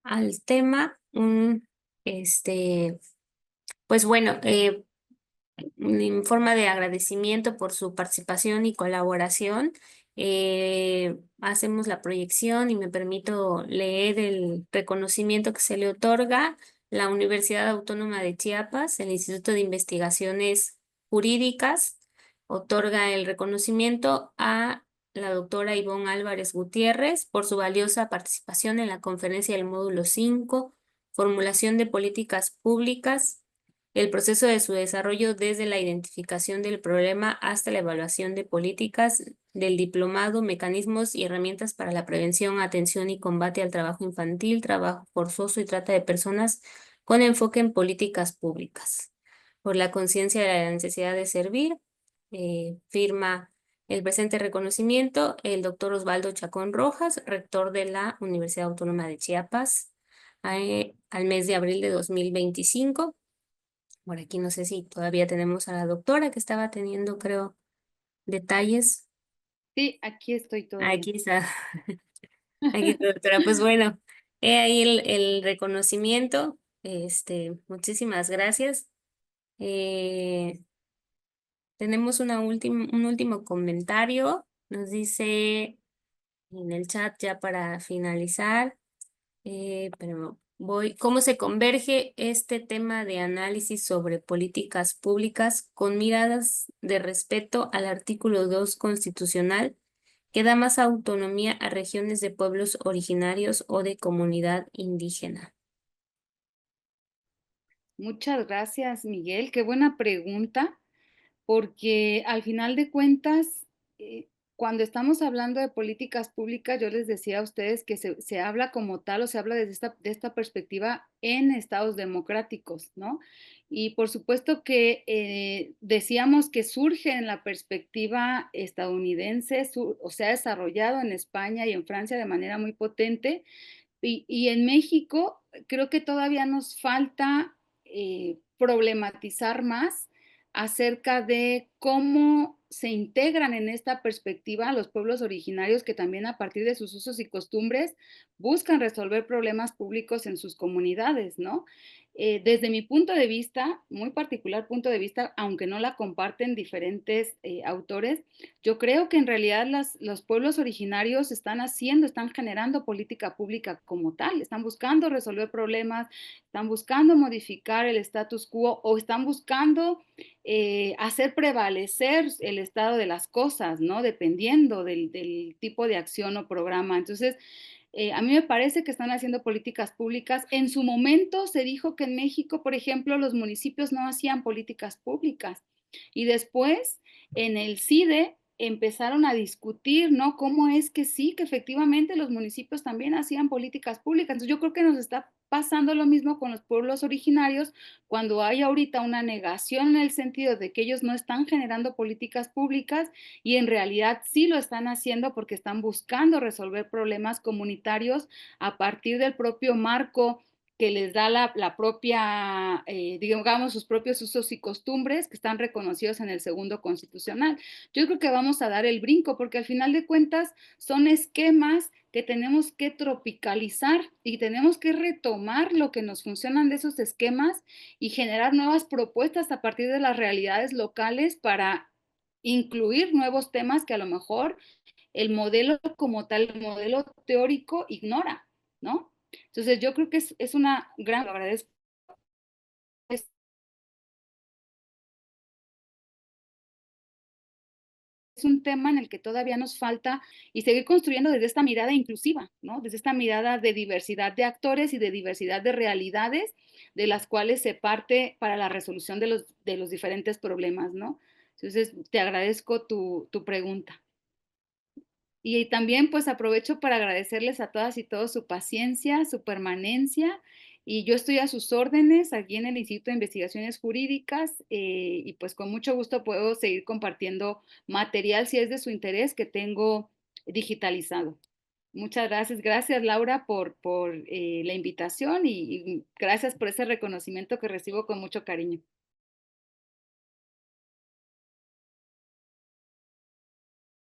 al tema. Este, pues bueno, en forma de agradecimiento por su participación y colaboración, hacemos la proyección y me permito leer el reconocimiento que se le otorga la Universidad Autónoma de Chiapas, el Instituto de Investigaciones Jurídicas, otorga el reconocimiento a la doctora Ivonne Álvarez Gutiérrez por su valiosa participación en la conferencia del módulo 5, Formulación de Políticas Públicas, el proceso de su desarrollo desde la identificación del problema hasta la evaluación de políticas del diplomado, mecanismos y herramientas para la prevención, atención y combate al trabajo infantil, trabajo forzoso y trata de personas con enfoque en políticas públicas. Por la conciencia de la necesidad de servir, firma el presente reconocimiento el doctor Osvaldo Chacón Rojas, rector de la Universidad Autónoma de Chiapas, al mes de abril de 2025. Por aquí no sé si todavía tenemos a la doctora que estaba teniendo, creo, detalles.
Sí, aquí estoy todavía.
Aquí está, aquí está, doctora. Pues bueno, he ahí el reconocimiento. Muchísimas gracias. Eh, Tenemos un último comentario. Nos dice en el chat ya para finalizar. Pero ¿cómo se converge este tema de análisis sobre políticas públicas con miradas de respeto al artículo 2 constitucional que da más autonomía a regiones de pueblos originarios o de comunidad indígena?
Muchas gracias, Miguel. Qué buena pregunta, porque al final de cuentas, cuando estamos hablando de políticas públicas, yo les decía a ustedes que se habla como tal o se habla desde de esta perspectiva en estados democráticos, ¿no? Y por supuesto que decíamos que surge en la perspectiva estadounidense, o se ha desarrollado en España y en Francia de manera muy potente, y en México creo que todavía nos falta problematizar más acerca de cómo se integran en esta perspectiva los pueblos originarios que también a partir de sus usos y costumbres buscan resolver problemas públicos en sus comunidades, ¿no? desde mi punto de vista, muy particular punto de vista, aunque no la comparten diferentes autores, yo creo que en realidad los pueblos originarios están haciendo, están generando política pública como tal, están buscando resolver problemas, están buscando modificar el status quo o están buscando hacer prevalecer el estado de las cosas, ¿no? Dependiendo del tipo de acción o programa. Entonces, a mí me parece que están haciendo políticas públicas. En su momento se dijo que en México, por ejemplo, los municipios no hacían políticas públicas. Y después, en el CIDE, empezaron a discutir, ¿no? Cómo es que sí, que efectivamente los municipios también hacían políticas públicas. Entonces yo creo que nos está pasando lo mismo con los pueblos originarios cuando hay ahorita una negación en el sentido de que ellos no están generando políticas públicas y en realidad sí lo están haciendo porque están buscando resolver problemas comunitarios a partir del propio marco que les da la propia, digamos, sus propios usos y costumbres que están reconocidos en el segundo constitucional. Yo creo que vamos a dar el brinco porque al final de cuentas son esquemas que tenemos que tropicalizar y tenemos que retomar lo que nos funcionan de esos esquemas y generar nuevas propuestas a partir de las realidades locales para incluir nuevos temas que a lo mejor el modelo como tal, el modelo teórico ignora, ¿no? Entonces yo creo que es una gran, lo agradezco, es un tema en el que todavía nos falta y seguir construyendo desde esta mirada inclusiva, ¿no? Desde esta mirada de diversidad de actores y de diversidad de realidades de las cuales se parte para la resolución de los diferentes problemas, ¿no? Entonces, te agradezco tu pregunta. Y también pues aprovecho para agradecerles a todas y todos su paciencia, su permanencia. Y yo estoy a sus órdenes aquí en el Instituto de Investigaciones Jurídicas y pues con mucho gusto puedo seguir compartiendo material si es de su interés que tengo digitalizado. Muchas gracias. Gracias Laura por la invitación y gracias por ese reconocimiento que recibo con mucho cariño.